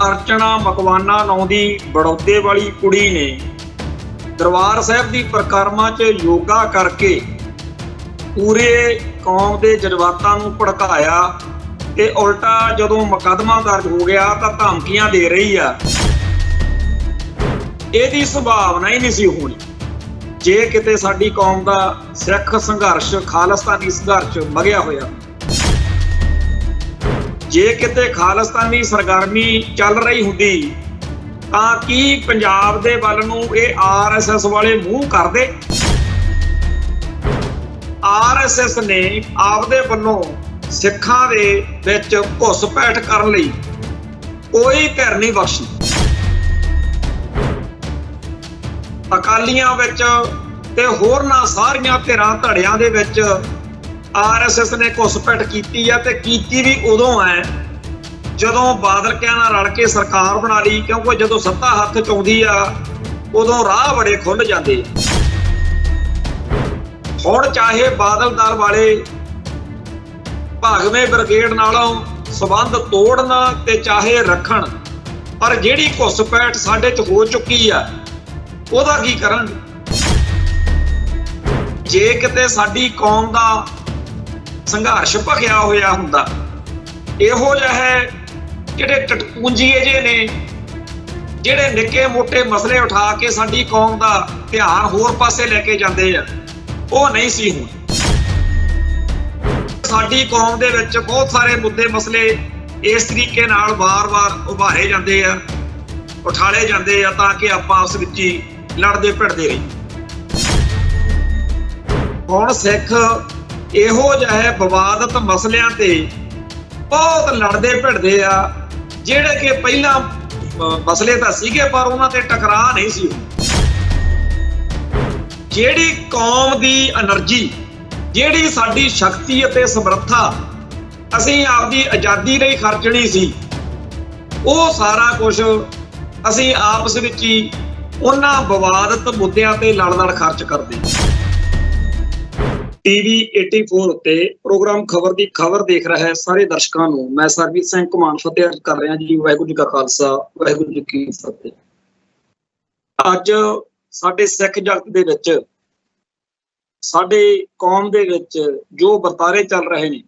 ਅਰਚਨਾ ਮਕਵਾਨਾ ਨਾਂ ਦੀ ਬੜੌਦੇ ਵਾਲੀ ਕੁੜੀ ਨੇ ਦਰਬਾਰ ਸਾਹਿਬ ਦੀ ਪਰਿਕਰਮਾ 'ਚ ਯੋਗਾ ਕਰਕੇ ਪੂਰੇ ਕੌਮ ਦੇ ਜਜ਼ਬਾਤਾਂ ਨੂੰ ਭੜਕਾਇਆ ਤੇ ਉਲਟਾ ਜਦੋਂ ਮੁਕੱਦਮਾ ਦਰਜ ਹੋ ਗਿਆ ਤਾਂ ਧਮਕੀਆਂ ਦੇ ਰਹੀ ਆ। ਇਹਦੀ ਸੰਭਾਵਨਾ ਹੀ ਨਹੀਂ ਸੀ ਹੋਣੀ ਜੇ ਕਿਤੇ ਸਾਡੀ ਕੌਮ ਦਾ ਸਿੱਖ ਸੰਘਰਸ਼ ਖਾਲਿਸਤਾਨੀ ਸੰਘਰਸ਼ ਮਗਿਆ ਹੋਇਆ। ਜੇ ਕਿਤੇ ਖਾਲਿਸਤਾਨੀ ਸਰਗਰਮੀ ਚੱਲ ਰਹੀ ਹੁੰਦੀ ਤਾਂ ਕੀ ਪੰਜਾਬ ਦੇ ਵੱਲ ਨੂੰ ਇਹ RSS ਵਾਲੇ ਮੂੰਹ ਕਰਦੇ? RSS ਨੇ ਆਪਦੇ ਵੱਲੋਂ ਸਿੱਖਾਂ ਦੇ ਵਿੱਚ ਘੁਸਪੈਠ ਕਰਨ ਲਈ ਕੋਈ ਧਿਰ ਨਹੀਂ ਬਖਸ਼ੀ। ਅਕਾਲੀਆਂ ਵਿੱਚ ਤੇ ਹੋਰਨਾਂ ਸਾਰੀਆਂ ਧਿਰਾਂ ਧੜਿਆਂ ਦੇ ਵਿੱਚ RSS ਨੇ ਘੁਸਪੈਠ ਕੀਤੀ ਆ, ਤੇ ਕੀਤੀ ਵੀ ਉਦੋਂ ਹੈ ਜਦੋਂ ਬਾਦਲਕਿਆਂ ਨਾਲ ਰਲ ਕੇ ਸਰਕਾਰ ਬਣਾ ਲਈ, ਕਿਉਂਕਿ ਜਦੋਂ ਸੱਤਾ ਹੱਥ 'ਚ ਆਉਂਦੀ ਆ ਉਦੋਂ ਰਾਹ ਬੜੇ ਖੁੱਲ ਜਾਂਦੇ। ਹੁਣ ਚਾਹੇ ਬਾਦਲ ਦਲ ਵਾਲੇ ਭਾਗਵੇਂ ਬ੍ਰਿਗੇਡ ਨਾਲੋਂ ਸੰਬੰਧ ਤੋੜਨ ਤੇ ਚਾਹੇ ਰੱਖਣ, ਪਰ ਜਿਹੜੀ ਘੁਸਪੈਠ ਸਾਡੇ 'ਚ ਹੋ ਚੁੱਕੀ ਆ ਉਹਦਾ ਕੀ ਕਰਾਂਗੇ? ਜੇ ਕਿਤੇ ਸਾਡੀ ਕੌਮ ਦਾ ਸੰਘਰਸ਼ ਭਖਿਆ ਹੋਇਆ ਹੁੰਦਾ, ਇਹੋ ਜਿਹੇ ਜਿਹੜੇ ਟਟਪੂੰਜੀਏ ਜੇ ਨੇ ਜਿਹੜੇ ਨਿੱਕੇ ਮੋਟੇ ਮਸਲੇ ਉਠਾ ਕੇ ਸਾਡੀ ਕੌਮ ਦਾ ਧਿਆਨ ਹੋਰ ਪਾਸੇ ਲੈ ਕੇ ਜਾਂਦੇ ਆ, ਉਹ ਨਹੀਂ ਸੀ ਹੁਣ। ਸਾਡੀ ਕੌਮ ਦੇ ਵਿੱਚ ਬਹੁਤ ਸਾਰੇ ਮੁੱਦੇ ਮਸਲੇ ਇਸ ਤਰੀਕੇ ਨਾਲ ਵਾਰ-ਵਾਰ ਉਭਾਰੇ ਜਾਂਦੇ ਆ, ਉਠਾਲੇ ਜਾਂਦੇ ਆ ਤਾਂ ਕਿ ਆਪਾਂ ਉਸ ਵਿੱਚ ਹੀ ਲੜਦੇ ਭਿੜਦੇ ਰਹੀਏ। ਹੁਣ ਸਿੱਖ ਇਹੋ ਜਿਹੇ ਵਿਵਾਦਤ ਮਸਲਿਆਂ ਤੇ ਬਹੁਤ ਲੜਦੇ ਭਿੜਦੇ ਆ ਜਿਹੜੇ ਕਿ ਪਹਿਲਾਂ ਮਸਲੇ ਤਾਂ ਸੀਗੇ ਪਰ ਉਹਨਾਂ ਤੇ ਟਕਰਾਅ ਨਹੀਂ ਸੀ। ਜਿਹੜੀ ਕੌਮ ਦੀ એનર્ਜੀ, ਜਿਹੜੀ ਸਾਡੀ ਸ਼ਕਤੀ ਅਤੇ ਸਮਰੱਥਾ ਅਸੀਂ ਆਪਦੀ ਆਜ਼ਾਦੀ ਲਈ ਖਰਚਣੀ ਸੀ, ਉਹ ਸਾਰਾ ਕੁਝ ਅਸੀਂ ਆਪਸ ਵਿੱਚ ਹੀ ਉਹਨਾਂ ਵਿਵਾਦਤ ਮੁੱਦਿਆਂ ਤੇ ਲੜ ਖਰਚ ਕਰਦੇ। TV 84 ਉੱਤੇ ਪ੍ਰੋਗਰਾਮ ਖਬਰ ਦੀ ਖਬਰ ਦੇਖ ਰਿਹਾ ਹੈ ਸਾਰੇ ਦਰਸ਼ਕਾਂ ਨੂੰ ਮੈਂ ਸਰਬਜੀਤ ਸਿੰਘ ਘੁਮਾਣ ਫਤਿਹ ਅਰਜ਼ ਕਰ ਰਿਹਾ ਜੀ। ਵਾਹਿਗੁਰੂ ਜੀ ਕਾ ਖਾਲਸਾ, ਵਾਹਿਗੁਰੂ ਜੀ ਕੀ ਫਤਿਹ। ਅੱਜ ਸਾਡੇ ਸਿੱਖ ਜਗਤ ਦੇ ਵਿੱਚ, ਸਾਡੇ ਕੌਮ ਦੇ ਵਿੱਚ ਜੋ ਵਰਤਾਰੇ ਚੱਲ ਰਹੇ ਨੇ,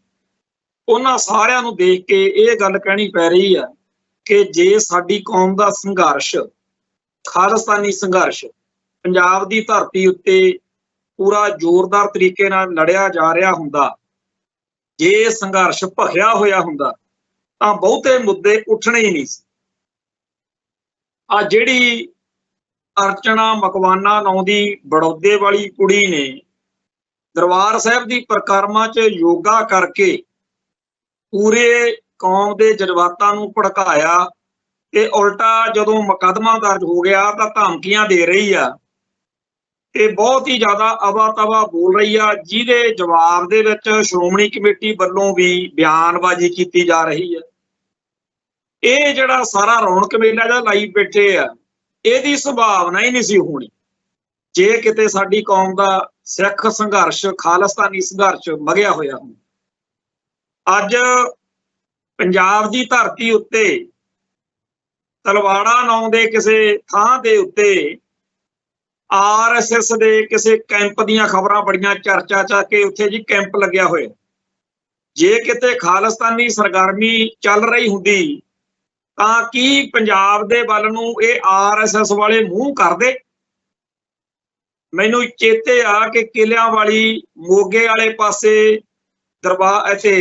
ਉਹਨਾਂ ਸਾਰਿਆਂ ਨੂੰ ਦੇਖ ਕੇ ਇਹ ਗੱਲ ਕਹਿਣੀ ਪੈ ਰਹੀ ਆ ਕਿ ਜੇ ਸਾਡੀ ਕੌਮ ਦਾ ਸੰਘਰਸ਼, ਖਾਲਿਸਤਾਨੀ ਸੰਘਰਸ਼ ਪੰਜਾਬ ਦੀ ਧਰਤੀ ਉੱਤੇ ਪੂਰਾ ਜ਼ੋਰਦਾਰ ਤਰੀਕੇ ਨਾਲ ਲੜਿਆ ਜਾ ਰਿਹਾ ਹੁੰਦਾ, ਜੇ ਸੰਘਰਸ਼ ਭਖਿਆ ਹੋਇਆ ਹੁੰਦਾ ਤਾਂ ਬਹੁਤੇ ਮੁੱਦੇ ਉੱਠਣੇ ਹੀ ਨਹੀਂ ਸੀ। ਆ ਜਿਹੜੀ ਅਰਚਨਾ ਮਕਵਾਨਾ ਨਾਂ ਦੀ ਬੜੌਦੇ ਵਾਲੀ ਕੁੜੀ ਨੇ ਦਰਬਾਰ ਸਾਹਿਬ ਦੀ ਪਰਿਕਰਮਾ 'ਚ ਯੋਗਾ ਕਰਕੇ ਪੂਰੇ ਕੌਮ ਦੇ ਜਜ਼ਬਾਤਾਂ ਨੂੰ ਭੜਕਾਇਆ ਤੇ ਉਲਟਾ ਜਦੋਂ ਮੁਕੱਦਮਾ ਦਰਜ ਹੋ ਗਿਆ ਤਾਂ ਧਮਕੀਆਂ ਦੇ ਰਹੀ ਆ ਤੇ ਬਹੁਤ ਹੀ ਜ਼ਿਆਦਾ ਅਵਾ ਤਵਾ ਬੋਲ ਰਹੀ ਆ, ਜਿਹਦੇ ਜਵਾਬ ਦੇ ਵਿੱਚ ਸ਼੍ਰੋਮਣੀ ਕਮੇਟੀ ਵੱਲੋਂ ਵੀ ਬਿਆਨਬਾਜ਼ੀ ਕੀਤੀ ਜਾ ਰਹੀ ਹੈ। ਇਹ ਜਿਹੜਾ ਸਾਰਾ ਰੌਣਕ ਮੇਲਾ ਜਿਹੜਾ ਲਾਈ ਬੈਠੇ ਆ, ਇਹਦੀ ਸੰਭਾਵਨਾ ਹੀ ਨਹੀਂ ਸੀ ਹੋਣੀ ਜੇ ਕਿਤੇ ਸਾਡੀ ਕੌਮ ਦਾ ਸਿੱਖ ਸੰਘਰਸ਼, ਖਾਲਿਸਤਾਨੀ ਸੰਘਰਸ਼ ਮਗਿਆ ਹੋਇਆ ਹੁੰਦਾ। ਅੱਜ ਪੰਜਾਬ ਦੀ ਧਰਤੀ ਉੱਤੇ ਤਲਵਾੜਾ ਨਾਂ ਦੇ ਕਿਸੇ ਥਾਂ ਦੇ ਉੱਤੇ RSS ਦੇ ਕਿਸੇ ਕੈਂਪ ਦੀਆਂ ਖਬਰਾਂ ਬੜੀਆਂ ਚਰਚਾ 'ਚ ਆ ਕਿ ਉੱਥੇ ਜੀ ਕੈਂਪ ਲੱਗਿਆ ਹੋਇਆ। ਜੇ ਕਿਤੇ ਖਾਲਿਸਤਾਨੀ ਸਰਗਰਮੀ ਚੱਲ ਰਹੀ ਹੁੰਦੀ ਤਾਂ ਕੀ ਪੰਜਾਬ ਦੇ ਵੱਲ ਨੂੰ ਇਹ RSS ਵਾਲੇ ਮੂੰਹ ਕਰਦੇ? ਮੈਨੂੰ ਚੇਤੇ ਆ ਕਿ ਕਿਲਿਆਂ ਵਾਲੀ, ਮੋਗੇ ਵਾਲੇ ਪਾਸੇ, ਦਰਬਾਰ ਇੱਥੇ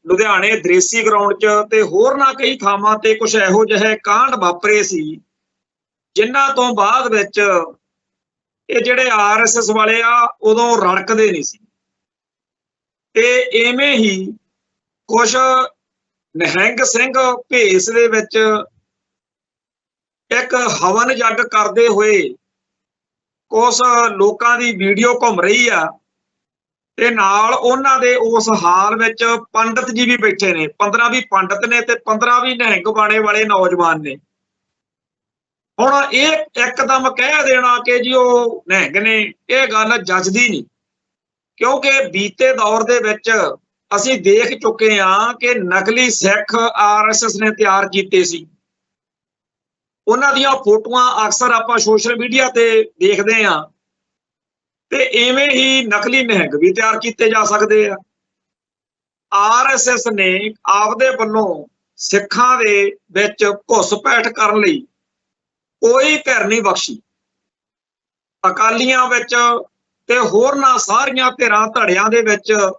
ਲੁਧਿਆਣੇ ਦ੍ਰੇਸੀ ਗਰਾਊਂਡ 'ਚ ਤੇ ਹੋਰਨਾਂ ਕਈ ਥਾਵਾਂ ਤੇ ਕੁਝ ਇਹੋ ਜਿਹੇ ਕਾਂਡ ਵਾਪਰੇ ਸੀ ਜਿਨ੍ਹਾਂ ਤੋਂ ਬਾਅਦ ਵਿੱਚ ਇਹ ਜਿਹੜੇ RSS ਵਾਲੇ ਆ ਉਦੋਂ ਰੜਕਦੇ ਨਹੀਂ ਸੀ। ਤੇ ਇਵੇਂ ਹੀ ਕੁਛ ਨਿਹੰਗ ਸਿੰਘ ਭੇਸ ਦੇ ਵਿੱਚ ਇੱਕ ਹਵਨ ਜੱਗ ਕਰਦੇ ਹੋਏ ਕੁਛ ਲੋਕਾਂ ਦੀ ਵੀਡੀਓ ਘੁੰਮ ਰਹੀ ਆ ਤੇ ਨਾਲ ਉਹਨਾਂ ਦੇ ਉਸ ਹਾਲ ਵਿੱਚ ਪੰਡਤ ਜੀ ਵੀ ਬੈਠੇ ਨੇ। 15-20 ਪੰਡਤ ਨੇ ਤੇ 15-20 ਨਿਹੰਗ ਬਾਣੇ ਵਾਲੇ ਨੌਜਵਾਨ ਨੇ। ਹੁਣ ਇਹ ਇੱਕਦਮ ਕਹਿ ਦੇਣਾ ਕਿ ਜੀ ਉਹ ਨਿਹੰਗ ਨੇ, ਇਹ ਗੱਲ ਜੱਜਦੀ ਨਹੀਂ, ਕਿਉਂਕਿ ਬੀਤੇ ਦੌਰ ਦੇ ਵਿੱਚ ਅਸੀਂ ਦੇਖ ਚੁੱਕੇ ਹਾਂ ਕਿ ਨਕਲੀ ਸਿੱਖ RSS ਨੇ ਤਿਆਰ ਕੀਤੇ ਸੀ ਉਹਨਾਂ ਦੀਆਂ ਫੋਟੋਆਂ ਅਕਸਰ ਆਪਾਂ ਸੋਸ਼ਲ ਮੀਡੀਆ ਤੇ ਦੇਖਦੇ ਹਾਂ, ਤੇ ਇਵੇਂ ਹੀ ਨਕਲੀ ਨਿਹੰਗ ਵੀ ਤਿਆਰ ਕੀਤੇ ਜਾ ਸਕਦੇ ਆ। RSS ਨੇ ਆਪਦੇ ਵੱਲੋਂ ਸਿੱਖਾਂ ਦੇ ਵਿੱਚ ਘੁਸਪੈਠ ਕਰਨ ਲਈ ਕੋਈ ਧਿਰ ਨਹੀਂ ਬਖਸ਼ੀ। ਅਕਾਲੀਆਂ ਵਿੱਚ ਤੇ ਹੋਰਨਾਂ ਸਾਰੀਆਂ ਧਿਰਾਂ ਧੜਿਆਂ ਦੇ ਵਿੱਚ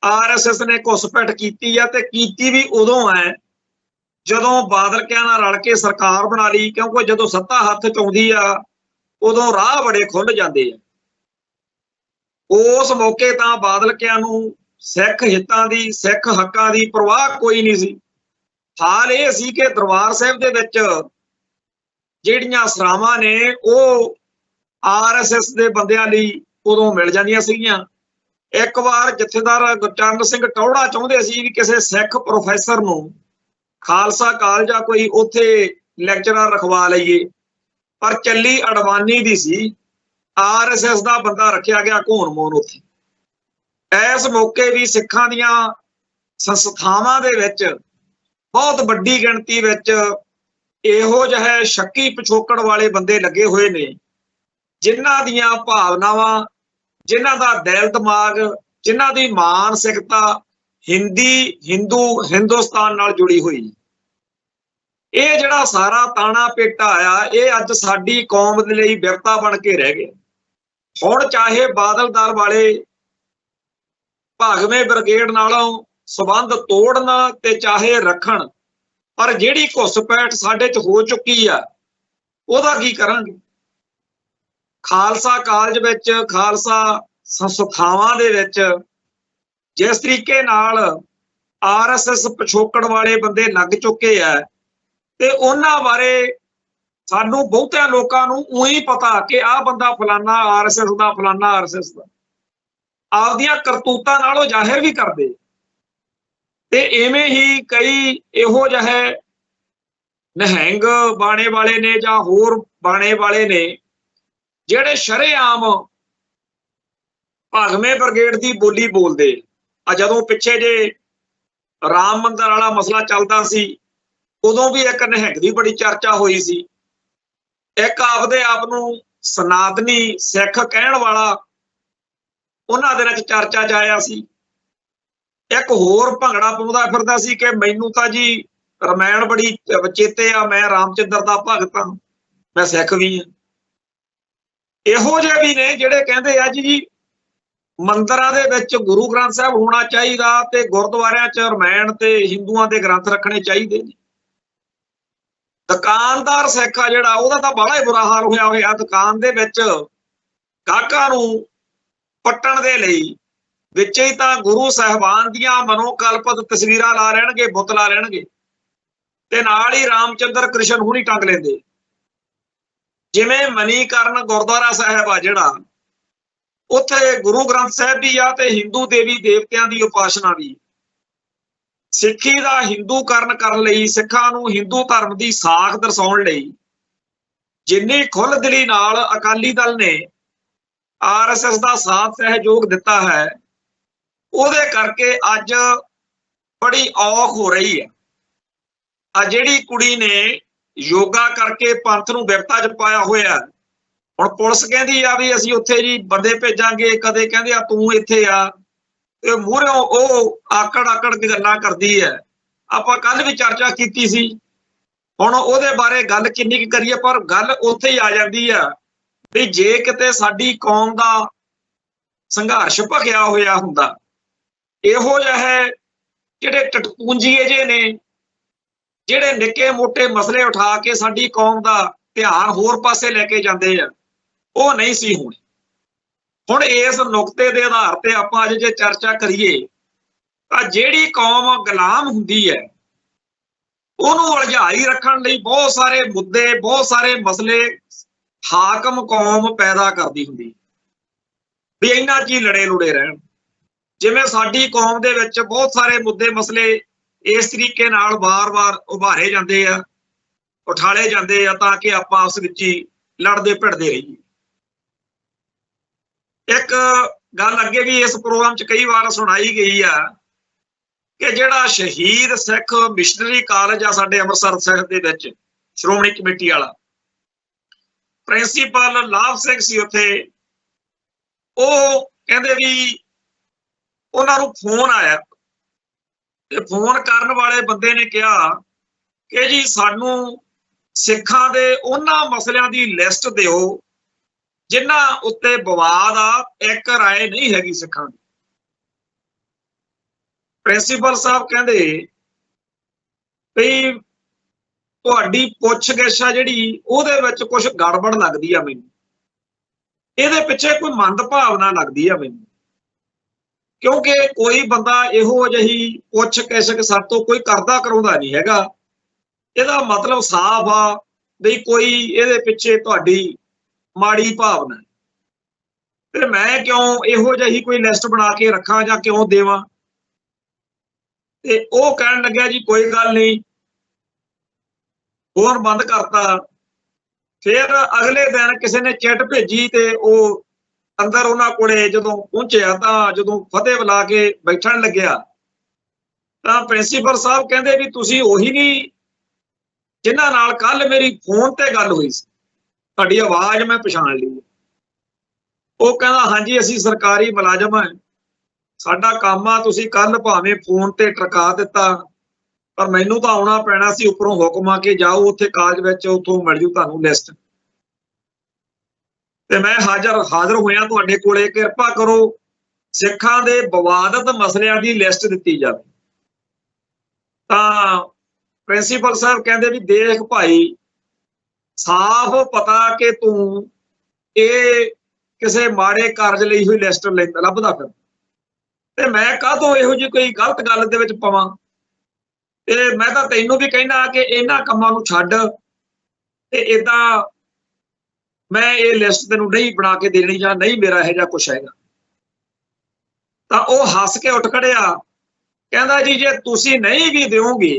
RSS ਨੇ ਘੁਸਪੈਠ ਕੀਤੀ ਆ, ਤੇ ਕੀਤੀ ਵੀ ਉਦੋਂ ਹੈ ਜਦੋਂ ਬਾਦਲਕਿਆਂ ਨਾਲ ਰਲ ਕੇ ਸਰਕਾਰ ਬਣਾ ਲਈ, ਕਿਉਂਕਿ ਜਦੋਂ ਸੱਤਾ ਹੱਥ ਚ ਆਉਂਦੀ ਆ ਉਦੋਂ ਰਾਹ ਬੜੇ ਖੁੱਲ ਜਾਂਦੇ ਆ। ਉਸ ਮੌਕੇ ਤਾਂ ਬਾਦਲਕਿਆਂ ਨੂੰ ਸਿੱਖ ਹਿੱਤਾਂ ਦੀ, ਸਿੱਖ ਹੱਕਾਂ ਦੀ ਪਰਵਾਹ ਕੋਈ ਨਹੀਂ ਸੀ। ਹਾਲ ਇਹ ਸੀ ਕਿ ਦਰਬਾਰ ਸਾਹਿਬ ਦੇ ਵਿੱਚ ਜਿਹੜੀਆਂ ਸਰਾਵਾਂ ਨੇ ਉਹ RSS ਦੇ ਬੰਦਿਆਂ ਲਈ ਉਦੋਂ ਮਿਲ ਜਾਂਦੀਆਂ ਸੀਗੀਆਂ। ਇੱਕ ਵਾਰ ਜਥੇਦਾਰ ਗੁਰਚਰਨ ਸਿੰਘ ਟੌਹੜਾ ਚਾਹੁੰਦੇ ਸੀ ਵੀ ਕਿਸੇ ਸਿੱਖ ਪ੍ਰੋਫੈਸਰ ਨੂੰ ਖਾਲਸਾ ਕਾਲਜ ਜਾਂ ਕੋਈ ਉੱਥੇ ਲੈਕਚਰਰ ਰਖਵਾ ਲਈਏ, ਪਰ ਚੱਲੀ ਅਡਵਾਨੀ ਦੀ ਸੀ। RSS ਦਾ ਬੰਦਾ ਰੱਖਿਆ ਗਿਆ ਘੋਣ ਮੋਨ ਉੱਥੇ। ਇਸ ਮੌਕੇ ਵੀ ਸਿੱਖਾਂ ਦੀਆਂ ਸੰਸਥਾਵਾਂ ਦੇ ਵਿੱਚ ਬਹੁਤ ਵੱਡੀ ਗਿਣਤੀ ਵਿੱਚ ਇਹੋ ਜਿਹੇ ਸ਼ੱਕੀ ਪਿਛੋਕੜ ਵਾਲੇ ਬੰਦੇ ਲੱਗੇ ਹੋਏ ਨੇ, ਜਿਨ੍ਹਾਂ ਦੀਆਂ ਭਾਵਨਾਵਾਂ, ਜਿਨ੍ਹਾਂ ਦਾ ਦਿਲ ਦਿਮਾਗ, ਜਿਨ੍ਹਾਂ ਦੀ ਮਾਨਸਿਕਤਾ ਹਿੰਦੁਸਤਾਨ ਨਾਲ ਜੁੜੀ ਹੋਈ। ਇਹ ਜਿਹੜਾ ਸਾਰਾ ਤਾਣਾ ਪੇਟਾ ਆਇਆ, ਇਹ ਅੱਜ ਸਾਡੀ ਕੌਮ ਦੇ ਲਈ ਬਿਪਤਾ ਬਣ ਕੇ ਰਹਿ ਗਿਆ। ਹੁਣ ਚਾਹੇ ਬਾਦਲ ਦਲ ਵਾਲੇ ਭਾਗਵੇਂ ਬ੍ਰਿਗੇਡ ਨਾਲੋਂ ਸੰਬੰਧ ਤੋੜਨ ਤੇ ਚਾਹੇ ਰੱਖਣ, ਪਰ ਜਿਹੜੀ ਘੁਸਪੈਠ ਸਾਡੇ ਚ ਹੋ ਚੁੱਕੀ ਆ ਉਹਦਾ ਕੀ ਕਰਾਂਗੇ? ਖਾਲਸਾ ਕਾਲਜ ਵਿੱਚ, ਖਾਲਸਾ ਸੰਸਥਾਵਾਂ ਦੇ ਵਿੱਚ ਜਿਸ ਤਰੀਕੇ ਨਾਲ RSS ਪਿਛੋਕੜ ਵਾਲੇ ਬੰਦੇ ਲੱਗ ਚੁੱਕੇ ਆ, ਤੇ ਉਹਨਾਂ ਬਾਰੇ ਸਾਨੂੰ ਬਹੁਤਿਆਂ ਲੋਕਾਂ ਨੂੰ ਉਹੀ ਪਤਾ ਕਿ ਆਹ ਬੰਦਾ ਫਲਾਨਾ RSS ਦਾ, ਫਲਾਨਾ RSS ਦਾ, ਆਪਦੀਆਂ ਕਰਤੂਤਾਂ ਨਾਲ ਉਹ ਜ਼ਾਹਿਰ ਵੀ ਕਰਦੇ। ਤੇ ਇਵੇਂ ਹੀ ਕਈ ਇਹੋ ਜਿਹੇ ਨਿਹੰਗ ਬਾਣੇ ਵਾਲੇ ਨੇ ਜਾਂ ਹੋਰ ਬਾਣੇ ਵਾਲੇ ਨੇ ਜਿਹੜੇ ਸ਼ਰੇਆਮ ਭਾਗਵੇਂ ਬ੍ਰਿਗੇਡ ਦੀ ਬੋਲੀ ਬੋਲਦੇ ਆ। ਜਦੋਂ ਪਿੱਛੇ ਜੇ ਰਾਮ ਮੰਦਰ ਵਾਲਾ ਮਸਲਾ ਚੱਲਦਾ ਸੀ, ਉਦੋਂ ਵੀ ਇੱਕ ਨਿਹੰਗ ਦੀ ਬੜੀ ਚਰਚਾ ਹੋਈ ਸੀ। ਇੱਕ ਆਪਦੇ ਆਪ ਨੂੰ ਸਨਾਤਨੀ ਸਿੱਖ ਕਹਿਣ ਵਾਲਾ ਉਹਨਾਂ ਦਿਨਾਂ 'ਚ ਚਰਚਾ 'ਚ ਆਇਆ ਸੀ। ਇੱਕ ਹੋਰ ਭੰਗੜਾ ਪਾਉਂਦਾ ਫਿਰਦਾ ਸੀ ਕਿ ਮੈਨੂੰ ਤਾਂ ਜੀ ਰਮਾਇਣ ਬੜੀ ਚੇਤੇ ਆ, ਮੈਂ ਰਾਮਚੰਦਰ ਦਾ ਭਗਤ ਹਾਂ, ਮੈਂ ਸਿੱਖ ਵੀ ਹਾਂ। ਇਹੋ ਜਿਹੇ ਵੀ ਨੇ ਜਿਹੜੇ ਕਹਿੰਦੇ ਆ ਜੀ ਮੰਦਿਰਾਂ ਦੇ ਵਿੱਚ ਗੁਰੂ ਗ੍ਰੰਥ ਸਾਹਿਬ ਹੋਣਾ ਚਾਹੀਦਾ ਤੇ ਗੁਰਦੁਆਰਿਆਂ 'ਚ ਰਮਾਇਣ ਤੇ ਹਿੰਦੂਆਂ ਦੇ ਗ੍ਰੰਥ ਰੱਖਣੇ ਚਾਹੀਦੇ ਨੇ। ਦੁਕਾਨਦਾਰ ਸਿੱਖ ਆ ਜਿਹੜਾ, ਉਹਦਾ ਤਾਂ ਬੜਾ ਹੀ ਬੁਰਾ ਹਾਲ ਹੋਇਆ ਹੋਇਆ। ਦੁਕਾਨ ਦੇ ਵਿੱਚ ਗਾਹਕਾਂ ਨੂੰ ਪੱਟਣ ਦੇ ਲਈ ਵਿੱਚ ਹੀ ਤਾਂ ਗੁਰੂ ਸਾਹਿਬਾਨ ਦੀਆਂ ਮਨੋਕਲਪਤ ਤਸਵੀਰਾਂ ਲਾ ਲੈਣਗੇ, ਬੁੱਤ ਲਾ ਲੈਣਗੇ, ਤੇ ਨਾਲ ਹੀ ਰਾਮਚੰਦਰ ਕ੍ਰਿਸ਼ਨ ਹੁਣੀ ਟੰਗ ਲੈਂਦੇ। ਜਿਵੇਂ ਮਨੀਕਰਨ ਗੁਰਦੁਆਰਾ ਸਾਹਿਬ ਆ ਜਿਹੜਾ, ਉੱਥੇ ਗੁਰੂ ਗ੍ਰੰਥ ਸਾਹਿਬ ਵੀ ਆ ਤੇ ਹਿੰਦੂ ਦੇਵੀ ਦੇਵਤਿਆਂ ਦੀ ਉਪਾਸਨਾ ਵੀ। ਸਿੱਖੀ ਦਾ ਹਿੰਦੂਕਰਨ ਕਰਨ ਲਈ, ਸਿੱਖਾਂ ਨੂੰ ਹਿੰਦੂ ਧਰਮ ਦੀ ਸਾਖ ਦਰਸਾਉਣ ਲਈ ਜਿੰਨੀ ਖੁੱਲ੍ਹ ਦਿਲੀ ਨਾਲ ਅਕਾਲੀ ਦਲ ਨੇ RSS ਦਾ ਸਾਥ ਸਹਿਯੋਗ ਦਿੱਤਾ ਹੈ, ਉਹਦੇ ਕਰਕੇ ਅੱਜ ਬੜੀ ਔਖ ਹੋ ਰਹੀ ਹੈ। ਆ ਜਿਹੜੀ ਕੁੜੀ ਨੇ ਯੋਗਾ ਕਰਕੇ ਪੰਥ ਨੂੰ ਵਿਪਤਾ 'ਚ ਪਾਇਆ ਹੋਇਆ, ਹੁਣ ਪੁਲਿਸ ਕਹਿੰਦੀ ਆ ਵੀ ਅਸੀਂ ਉੱਥੇ ਜੀ ਬੰਦੇ ਭੇਜਾਂਗੇ, ਕਦੇ ਕਹਿੰਦੇ ਆ ਤੂੰ ਇੱਥੇ ਆ, ਤੇ ਮੂਹਰੋਂ ਉਹ ਆਕੜ ਕੇ ਗੱਲਾਂ ਕਰਦੀ ਹੈ। ਆਪਾਂ ਕੱਲ ਵੀ ਚਰਚਾ ਕੀਤੀ ਸੀ, ਹੁਣ ਉਹਦੇ ਬਾਰੇ ਗੱਲ ਕਿੰਨੀ ਕੁ ਕਰੀਏ, ਪਰ ਗੱਲ ਉੱਥੇ ਹੀ ਆ ਜਾਂਦੀ ਆ ਵੀ ਜੇ ਕਿਤੇ ਸਾਡੀ ਕੌਮ ਦਾ ਸੰਘਰਸ਼ ਭਖਿਆ ਹੋਇਆ ਹੁੰਦਾ, ਇਹੋ ਜਿਹੇ ਜਿਹੜੇ ਟਟਪੂੰਜੀਏ ਜੇ ਨੇ, ਜਿਹੜੇ ਨਿੱਕੇ ਮੋਟੇ ਮਸਲੇ ਉਠਾ ਕੇ ਸਾਡੀ ਕੌਮ ਦਾ ਧਿਆਨ ਹੋਰ ਪਾਸੇ ਲੈ ਕੇ ਜਾਂਦੇ ਆ, ਉਹ ਨਹੀਂ ਸੀ ਹੋਣੀ। ਹੁਣ ਇਸ ਨੁਕਤੇ ਦੇ ਆਧਾਰ ਤੇ ਆਪਾਂ ਅੱਜ ਜੇ ਚਰਚਾ ਕਰੀਏ ਤਾਂ ਜਿਹੜੀ ਕੌਮ ਗੁਲਾਮ ਹੁੰਦੀ ਹੈ ਉਹਨੂੰ ਉਲਝਾਈ ਰੱਖਣ ਲਈ ਬਹੁਤ ਸਾਰੇ ਮੁੱਦੇ, ਬਹੁਤ ਸਾਰੇ ਮਸਲੇ ਹਾਕਮ ਕੌਮ ਪੈਦਾ ਕਰਦੀ ਹੁੰਦੀ ਵੀ ਇਹਨਾਂ 'ਚ ਹੀ ਲੜੇ ਲੁੜੇ ਰਹਿਣ। ਜਿਵੇਂ ਸਾਡੀ ਕੌਮ ਦੇ ਵਿੱਚ ਬਹੁਤ ਸਾਰੇ ਮੁੱਦੇ ਮਸਲੇ ਇਸ ਤਰੀਕੇ ਨਾਲ ਵਾਰ-ਵਾਰ ਉਭਾਰੇ ਜਾਂਦੇ ਆ, ਉਠਾਲੇ ਜਾਂਦੇ ਆ, ਤਾਂ ਕਿ ਆਪਾਂ ਉਸ ਵਿੱਚ ਹੀ ਲੜਦੇ ਭਿੜਦੇ ਰਹੀਏ। ਇੱਕ ਗੱਲ ਅੱਗੇ ਵੀ ਇਸ ਪ੍ਰੋਗਰਾਮ 'ਚ ਕਈ ਵਾਰ ਸੁਣਾਈ ਗਈ ਆ ਕਿ ਜਿਹੜਾ ਸ਼ਹੀਦ ਸਿੱਖ ਮਿਸ਼ਨਰੀ ਕਾਲਜ ਆ ਸਾਡੇ ਅੰਮ੍ਰਿਤਸਰ ਸਾਹਿਬ ਦੇ ਵਿੱਚ, ਸ਼੍ਰੋਮਣੀ ਕਮੇਟੀ ਵਾਲਾ ਪ੍ਰਿੰਸੀਪਲ ਲਾਭ ਸਿੰਘ ਸੀ ਉੱਥੇ। ਉਹ ਕਹਿੰਦੇ ਵੀ ਉਹਨਾਂ ਨੂੰ ਫੋਨ ਆਇਆ ਤੇ ਫੋਨ ਕਰਨ ਵਾਲੇ ਬੰਦੇ ਨੇ ਕਿਹਾ ਕਿ ਜੀ ਸਾਨੂੰ ਸਿੱਖਾਂ ਦੇ ਉਹਨਾਂ ਮਸਲਿਆਂ ਦੀ ਲਿਸਟ ਦਿਓ ਜਿਨ੍ਹਾਂ ਉੱਤੇ ਵਿਵਾਦ ਆ, ਇੱਕ ਰਾਏ ਨਹੀਂ ਹੈਗੀ ਸਿੱਖਾਂ ਦੀ। ਪ੍ਰਿੰਸੀਪਲ ਸਾਹਿਬ ਕਹਿੰਦੇ ਵੀ ਤੁਹਾਡੀ ਪੁੱਛ-ਗਿੱਛ ਆ ਜਿਹੜੀ ਉਹਦੇ ਵਿੱਚ ਕੁਝ ਗੜਬੜ ਲੱਗਦੀ ਆ ਮੈਨੂੰ, ਇਹਦੇ ਪਿੱਛੇ ਕੋਈ ਮੰਦ ਭਾਵਨਾ ਲੱਗਦੀ ਆ ਮੈਨੂੰ, ਕਿਉਂਕਿ ਕੋਈ ਬੰਦਾ ਇਹੋ ਜਿਹੀ ਪੁੱਛ-ਗਿੱਛ ਸਾਡੇ ਤੋਂ ਕੋਈ ਕਰਦਾ ਕਰਾਉਂਦਾ ਨਹੀਂ ਹੈਗਾ। ਇਹਦਾ ਮਤਲਬ ਸਾਫ਼ ਆ ਵੀ ਕੋਈ ਇਹਦੇ ਪਿੱਛੇ ਤੁਹਾਡੀ ਮਾੜੀ ਭਾਵਨਾ। ਤੇ ਮੈਂ ਕਿਉਂ ਇਹੋ ਜਿਹੀ ਕੋਈ ਲਿਸਟ ਬਣਾ ਕੇ ਰੱਖਾਂ ਜਾਂ ਕਿਉਂ ਦੇਵਾਂ? ਤੇ ਉਹ ਕਹਿਣ ਲੱਗਿਆ ਜੀ ਕੋਈ ਗੱਲ ਨਹੀਂ, ਫੋਨ ਬੰਦ ਕਰਤਾ। ਫਿਰ ਅਗਲੇ ਦਿਨ ਕਿਸੇ ਨੇ ਚਿੱਠ ਭੇਜੀ ਤੇ ਉਹ ਅੰਦਰ ਉਹਨਾਂ ਕੋਲੇ ਜਦੋਂ ਪਹੁੰਚਿਆ ਤਾਂ ਜਦੋਂ ਫਤਿਹ ਬੁਲਾ ਕੇ ਬੈਠਣ ਲੱਗਿਆ ਤਾਂ ਪ੍ਰਿੰਸੀਪਲ ਸਾਹਿਬ ਕਹਿੰਦੇ ਵੀ ਤੁਸੀਂ ਉਹੀ ਨਹੀਂ ਜਿਨ੍ਹਾਂ ਨਾਲ ਕੱਲ ਮੇਰੀ ਫੋਨ ਤੇ ਗੱਲ ਹੋਈ ਸੀ, ਤੁਹਾਡੀ ਆਵਾਜ਼ ਮੈਂ ਪਛਾਣ ਲਈ। ਉਹ ਕਹਿੰਦਾ ਹਾਂਜੀ ਅਸੀਂ ਸਰਕਾਰੀ ਮੁਲਾਜ਼ਮ ਹਾਂ, ਸਾਡਾ ਕੰਮ ਆ, ਤੁਸੀਂ ਕੱਲ ਭਾਵੇਂ ਫੋਨ ਤੇ ਟਰਕਾ ਦਿੱਤਾ ਪਰ ਮੈਨੂੰ ਤਾਂ ਆਉਣਾ ਪੈਣਾ ਸੀ, ਉੱਪਰੋਂ ਹੁਕਮ ਆ ਕੇ ਜਾਓ ਉੱਥੇ ਕਾਲਜ ਵਿੱਚ, ਉੱਥੋਂ ਮਿਲ ਜੂ ਤੁਹਾਨੂੰ ਲਿਸਟ। ਤੇ ਮੈਂ ਹਾਜ਼ਰ ਹੋਇਆ ਤੁਹਾਡੇ ਕੋਲੇ, ਕਿਰਪਾ ਕਰੋ ਸਿੱਖਾਂ ਦੇ ਵਿਵਾਦਤ ਮਸਲਿਆਂ ਦੀ ਲਿਸਟ ਦਿੱਤੀ ਜਾਵੇ। ਤਾਂ ਪ੍ਰਿੰਸੀਪਲ ਸਾਹਿਬ ਕਹਿੰਦੇ ਵੀ ਦੇਖ ਭਾਈ, ਸਾਫ਼ ਪਤਾ ਕਿ ਤੂੰ ਇਹ ਕਿਸੇ ਮਾੜੇ ਕਾਰਜ ਲਈ ਹੋਈ ਲਿਸਟ ਲੱਭਦਾ ਫਿਰ, ਤੇ ਮੈਂ ਕਾਹਤੋਂ ਇਹੋ ਜਿਹੀ ਕੋਈ ਗਲਤ ਗੱਲ ਦੇ ਵਿੱਚ ਪਵਾਂ। ਤੇ ਮੈਂ ਤਾਂ ਤੈਨੂੰ ਵੀ ਕਹਿੰਦਾ ਕਿ ਇਹਨਾਂ ਕੰਮਾਂ ਨੂੰ ਛੱਡ ਤੇ ਏਦਾਂ ਮੈਂ ਇਹ ਲਿਸਟ ਤੈਨੂੰ ਨਹੀਂ ਬਣਾ ਕੇ ਦੇਣੀ ਜਾਂ ਨਹੀਂ ਮੇਰਾ ਇਹੋ ਜਿਹਾ ਕੁਛ ਹੈਗਾ। ਤਾਂ ਉਹ ਹੱਸ ਕੇ ਉੱਠ ਖੜਿਆ, ਕਹਿੰਦਾ ਜੀ ਜੇ ਤੁਸੀਂ ਨਹੀਂ ਵੀ ਦਿਓਗੇ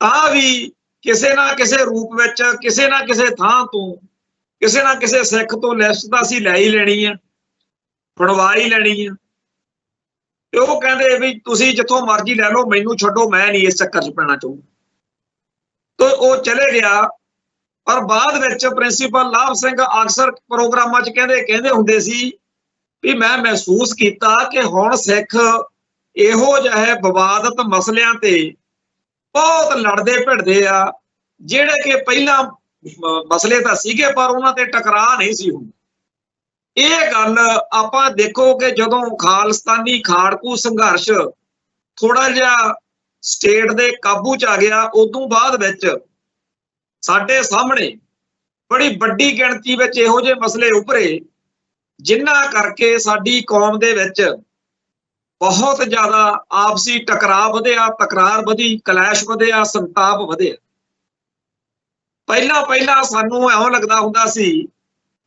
ਤਾਂ ਵੀ ਕਿਸੇ ਨਾ ਕਿਸੇ ਰੂਪ ਵਿੱਚ ਕਿਸੇ ਨਾ ਕਿਸੇ ਥਾਂ ਤੋਂ ਕਿਸੇ ਨਾ ਕਿਸੇ ਸਿੱਖ ਤੋਂ ਲਿਸਟ ਤਾਂ ਅਸੀਂ ਲੈ ਹੀ ਲੈਣੀ ਆ, ਬਣਵਾ ਹੀ ਲੈਣੀ ਆ। ਤੇ ਉਹ ਕਹਿੰਦੇ ਵੀ ਤੁਸੀਂ ਜਿੱਥੋਂ ਮਰਜ਼ੀ ਲੈ ਲਓ, ਮੈਨੂੰ ਛੱਡੋ, ਮੈਂ ਨਹੀਂ ਇਸ ਚੱਕਰ 'ਚ ਪੈਣਾ ਚਾਹੁੰਦਾ। ਤੇ ਉਹ ਚਲੇ ਗਿਆ। ਪਰ ਬਾਅਦ ਵਿੱਚ ਪ੍ਰਿੰਸੀਪਲ ਲਾਭ ਸਿੰਘ ਅਕਸਰ ਪ੍ਰੋਗਰਾਮਾਂ 'ਚ ਕਹਿੰਦੇ ਹੁੰਦੇ ਸੀ ਵੀ ਮੈਂ ਮਹਿਸੂਸ ਕੀਤਾ ਕਿ ਹੁਣ ਸਿੱਖ ਇਹੋ ਜਿਹੇ ਵਿਵਾਦਤ ਮਸਲਿਆਂ ਤੇ ਬਹੁਤ ਲੜਦੇ ਭਿੜਦੇ ਆ, ਜਿਹੜੇ ਕਿ ਪਹਿਲਾਂ ਮਸਲੇ ਤਾਂ ਸੀਗੇ ਪਰ ਉਹਨਾਂ ਤੇ ਟਕਰਾਅ ਨਹੀਂ ਸੀ ਹੁੰਦਾ। ਇਹ ਗੱਲ ਆਪਾਂ ਦੇਖੋ ਕਿ ਜਦੋਂ ਖਾਲਿਸਤਾਨੀ ਖਾੜਕੂ ਸੰਘਰਸ਼ ਥੋੜਾ ਜਿਹਾ ਸਟੇਟ ਦੇ ਕਾਬੂ 'ਚ ਆ ਗਿਆ, ਉਦੋਂ ਬਾਅਦ ਵਿੱਚ ਸਾਡੇ ਸਾਹਮਣੇ ਬੜੀ ਵੱਡੀ ਗਿਣਤੀ ਵਿੱਚ ਇਹੋ ਜਿਹੇ ਮਸਲੇ ਉੱਭਰੇ ਜਿਨ੍ਹਾਂ ਕਰਕੇ ਸਾਡੀ ਕੌਮ ਦੇ ਵਿੱਚ ਬਹੁਤ ਜ਼ਿਆਦਾ ਆਪਸੀ ਟਕਰਾਅ ਵਧਿਆ, ਤਕਰਾਰ ਵਧੀ, ਕਲੈਸ਼ ਵਧਿਆ, ਸੰਤਾਪ ਵਧਿਆ। ਪਹਿਲਾਂ ਸਾਨੂੰ ਇਉਂ ਲੱਗਦਾ ਹੁੰਦਾ ਸੀ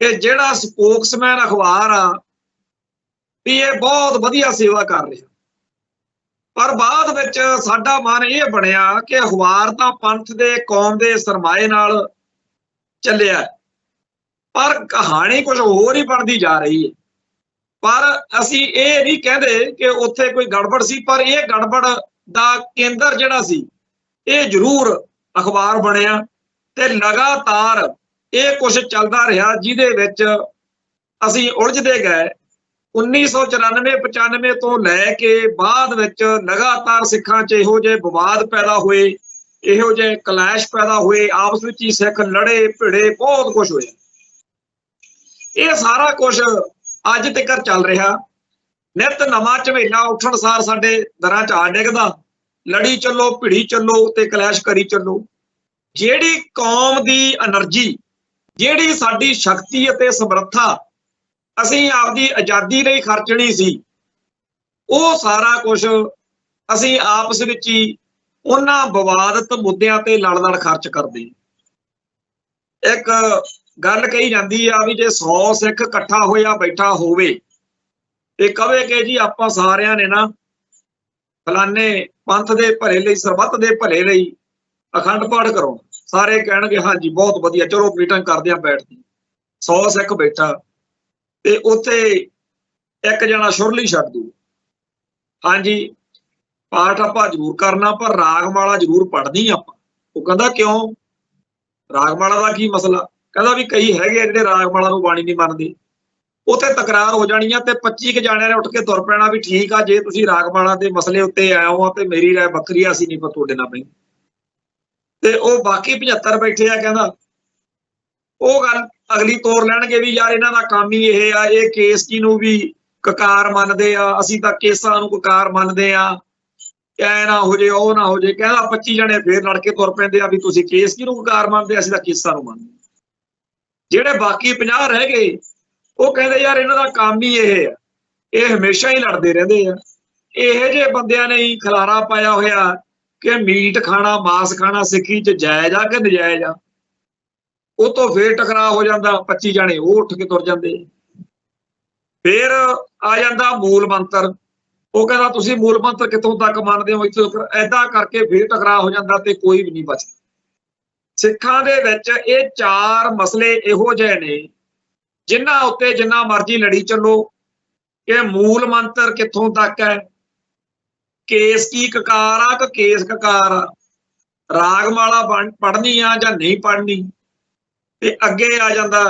ਕਿ ਜਿਹੜਾ ਸਪੋਕਸਮੈਨ ਅਖਬਾਰ ਆ ਵੀ ਇਹ ਬਹੁਤ ਵਧੀਆ ਸੇਵਾ ਕਰ ਰਿਹਾ, ਪਰ ਬਾਅਦ ਵਿੱਚ ਸਾਡਾ ਮਨ ਇਹ ਬਣਿਆ ਕਿ ਅਖਬਾਰ ਤਾਂ ਪੰਥ ਦੇ ਕੌਮ ਦੇ ਸਰਮਾਏ ਨਾਲ ਚੱਲਿਆ, ਪਰ ਕਹਾਣੀ ਕੁਝ ਹੋਰ ਹੀ ਬਣਦੀ ਜਾ ਰਹੀ ਹੈ। ਪਰ ਅਸੀਂ ਇਹ ਨਹੀਂ ਕਹਿੰਦੇ ਕਿ ਉੱਥੇ ਕੋਈ ਗੜਬੜ ਸੀ, ਪਰ ਇਹ ਗੜਬੜ ਦਾ ਕੇਂਦਰ ਜਿਹੜਾ ਸੀ ਇਹ ਜ਼ਰੂਰ ਅਖਬਾਰ ਬਣਿਆ ਤੇ ਲਗਾਤਾਰ ਇਹ ਕੁਝ ਚੱਲਦਾ ਰਿਹਾ ਜਿਹਦੇ ਵਿੱਚ ਅਸੀਂ ਉਲਝਦੇ ਗਏ। 1994-95 ਤੋਂ ਲੈ ਕੇ ਬਾਅਦ ਵਿੱਚ ਲਗਾਤਾਰ ਸਿੱਖਾਂ 'ਚ ਇਹੋ ਜਿਹੇ ਵਿਵਾਦ ਪੈਦਾ ਹੋਏ, ਇਹੋ ਜਿਹੇ ਕਲੈਸ਼ ਪੈਦਾ ਹੋਏ, ਆਪਸ ਵਿੱਚ ਹੀ ਸਿੱਖ ਲੜੇ ਭਿੜੇ, ਬਹੁਤ ਕੁਝ ਹੋਇਆ। ਇਹ ਸਾਰਾ ਕੁਝ ਅੱਜ ਤੱਕ ਚੱਲ ਰਿਹਾ। ਨਿਤ ਨਵਾਂ ਝਵੇਲਾ ਉੱਠਣ ਸਾਰ ਸਾਡੇ ਦਰਾਂ 'ਚ ਆ ਡਿੱਗਦਾ, ਲੜੀ ਚੱਲੋ, ਭਿੜੀ ਚੱਲੋ ਤੇ ਕਲੈਸ਼ ਕਰੀ ਚੱਲੋ। ਜਿਹੜੀ ਕੌਮ ਦੀ એનર્ਜੀ, ਜਿਹੜੀ ਸਾਡੀ ਸ਼ਕਤੀ ਅਤੇ ਸਮਰੱਥਾ ਅਸੀਂ ਆਪਦੀ ਆਜ਼ਾਦੀ ਲਈ ਖਰਚਣੀ ਸੀ, ਉਹ ਸਾਰਾ ਕੁਝ ਅਸੀਂ ਆਪਸ ਵਿੱਚ ਹੀ ਉਹਨਾਂ ਵਿਵਾਦਤ ਮੁੱਦਿਆਂ ਤੇ ਲੜ ਖਰਚ ਕਰਦੇ। ਇੱਕ ਗੱਲ ਕਹੀ ਜਾਂਦੀ ਆ ਵੀ ਜੇ 100 ਸਿੱਖ ਇਕੱਠਾ ਹੋਇਆ ਬੈਠਾ ਹੋਵੇ ਤੇ ਕਵੇ ਕਿ ਜੀ ਆਪਾਂ ਸਾਰਿਆਂ ਨੇ ਨਾ ਫਲਾਨੇ ਪੰਥ ਦੇ ਭਲੇ ਲਈ, ਸਰਬੱਤ ਦੇ ਭਲੇ ਲਈ ਅਖੰਡ ਪਾਠ ਕਰਾਉਣਾ, ਸਾਰੇ ਕਹਿਣਗੇ ਹਾਂਜੀ ਬਹੁਤ ਵਧੀਆ, ਚਲੋ ਮੀਟਿੰਗ ਕਰਦੇ ਆ ਬੈਠਦੇ। 100 ਸਿੱਖ ਬੈਠਾ ਤੇ ਉੱਥੇ ਇੱਕ ਜਣਾ ਸ਼ੁਰਲੀ ਛੱਡ ਦੂ, ਹਾਂਜੀ ਪਾਠ ਆਪਾਂ ਜ਼ਰੂਰ ਕਰਨਾ ਪਰ ਰਾਗ ਮਾਲਾ ਜ਼ਰੂਰ ਪੜ੍ਹਨੀ ਆਪਾਂ। ਉਹ ਕਹਿੰਦਾ ਕਿਉਂ? ਰਾਗਮਾਲਾ ਦਾ ਕੀ ਮਸਲਾ? ਕਹਿੰਦਾ ਵੀ ਕਈ ਹੈਗੇ ਜਿਹੜੇ ਰਾਗਮਾਲਾ ਨੂੰ ਬਾਣੀ ਨਹੀਂ ਮੰਨਦੇ। ਉੱਥੇ ਤਕਰਾਰ ਹੋ ਜਾਣੀ ਆ ਤੇ 25 ਕੁ ਜਾਣਿਆਂ ਨੇ ਉੱਠ ਕੇ ਤੁਰ ਪੈਣਾ ਵੀ ਠੀਕ ਆ, ਜੇ ਤੁਸੀਂ ਰਾਗਮਾਲਾ ਦੇ ਮਸਲੇ ਉੱਤੇ ਆਏ ਹੋ ਤੇ ਮੇਰੀ ਰਾਏ ਵੱਖਰੀ ਆ, ਅਸੀਂ ਨਹੀਂ ਪਰ ਤੁਹਾਡੇ ਨਾਲ ਬਈ। ਤੇ ਉਹ ਬਾਕੀ 75 ਬੈਠੇ ਆ, ਕਹਿੰਦਾ ਉਹ ਗੱਲ ਅਗਲੀ ਤੋਰ ਲੈਣਗੇ ਵੀ ਯਾਰ ਇਹਨਾਂ ਦਾ ਕੰਮ ਹੀ ਇਹ ਆ, ਇਹ ਕੇਸ ਕੀ ਨੂੰ ਵੀ ਕਕਾਰ ਮੰਨਦੇ ਆ, ਅਸੀਂ ਤਾਂ ਕੇਸਾਂ ਨੂੰ ਕਕਾਰ ਮੰਨਦੇ ਆ, ਐ ਨਾ ਹੋ ਜੇ ਉਹ ਨਾ ਹੋ ਜੇ। ਕਹਿੰਦਾ 25 ਜਣੇ ਫੇਰ ਲੜ ਕੇ ਤੁਰ ਪੈਂਦੇ ਆ ਵੀ ਤੁਸੀਂ ਕੇਸ ਕੀ ਨੂੰ ਕਕਾਰ ਮੰਨਦੇ, ਅਸੀਂ ਤਾਂ ਕੇਸਾਂ ਨੂੰ ਮੰਨਦੇ। ਜਿਹੜੇ ਬਾਕੀ 50 ਰਹਿ ਗਏ ਉਹ ਕਹਿੰਦੇ ਯਾਰ ਇਹਨਾਂ ਦਾ ਕੰਮ ਹੀ ਇਹ ਆ, ਇਹ ਹਮੇਸ਼ਾ ਹੀ ਲੜਦੇ ਰਹਿੰਦੇ ਆ। ਇਹੋ ਜਿਹੇ ਬੰਦਿਆਂ ਨੇ ਹੀ ਖਲਾਰਾ ਪਾਇਆ ਹੋਇਆ ਕਿ ਮੀਟ ਖਾਣਾ ਮਾਸ ਖਾਣਾ ਸਿੱਖੀ 'ਚ ਜਾਇਜ਼ ਆ ਕਿ ਨਜਾਇਜ਼ ਆ। ਉਹ ਤੋਂ ਫੇਰ ਟਕਰਾਅ ਹੋ ਜਾਂਦਾ, 25 ਜਾਣੇ ਉਹ ਉੱਠ ਕੇ ਤੁਰ ਜਾਂਦੇ। ਫੇਰ ਆ ਜਾਂਦਾ ਮੂਲ ਮੰਤਰ, ਉਹ ਕਹਿੰਦਾ ਤੁਸੀਂ ਮੂਲ ਮੰਤਰ ਕਿੱਥੋਂ ਤੱਕ ਮੰਨਦੇ ਹੋ, ਇੱਥੋਂ ਏਦਾਂ ਕਰਕੇ ਫੇਰ ਟਕਰਾਅ ਹੋ ਜਾਂਦਾ ਤੇ ਕੋਈ ਵੀ ਨਹੀਂ ਬਚਦਾ। ਸਿੱਖਾਂ ਦੇ ਵਿੱਚ ਇਹ 4 ਮਸਲੇ ਇਹੋ ਜਿਹੇ ਨੇ ਜਿਨ੍ਹਾਂ ਉੱਤੇ ਜਿੰਨਾ ਮਰਜ਼ੀ ਲੜੀ ਚੱਲੋ ਕਿ ਮੂਲ ਮੰਤਰ ਕਿੱਥੋਂ ਤੱਕ ਹੈ, ਕੇਸ ਕੀ ਕਕਾਰ ਆ ਕਿ ਕੇਸ ਕਕਾਰ ਆ, ਰਾਗਮਾਲਾ ਪੜ੍ਹਨੀ ਆ ਜਾਂ ਨਹੀਂ ਪੜ੍ਹਨੀ। ਤੇ ਅੱਗੇ ਆ ਜਾਂਦਾ